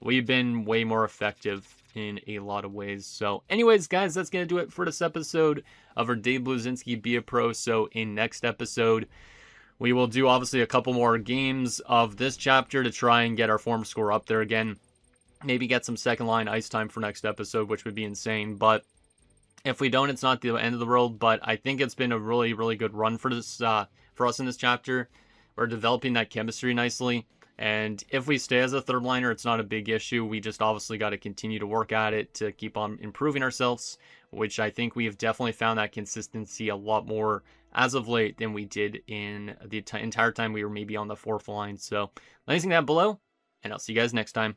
we've been way more effective in a lot of ways. So anyways, guys, that's going to do it for this episode of our Dave Bluezynski Be a Pro. So in next episode, we will do obviously a couple more games of this chapter to try and get our form score up there again. Maybe get some second line ice time for next episode, which would be insane. But if we don't, it's not the end of the world. But I think it's been a really, really good run for this for us in this chapter. We're developing that chemistry nicely. And if we stay as a third liner, it's not a big issue. We just obviously got to continue to work at it to keep on improving ourselves, which I think we have definitely found that consistency a lot more as of late than we did in the entire time we were maybe on the fourth line. So, anything down below, and I'll see you guys next time.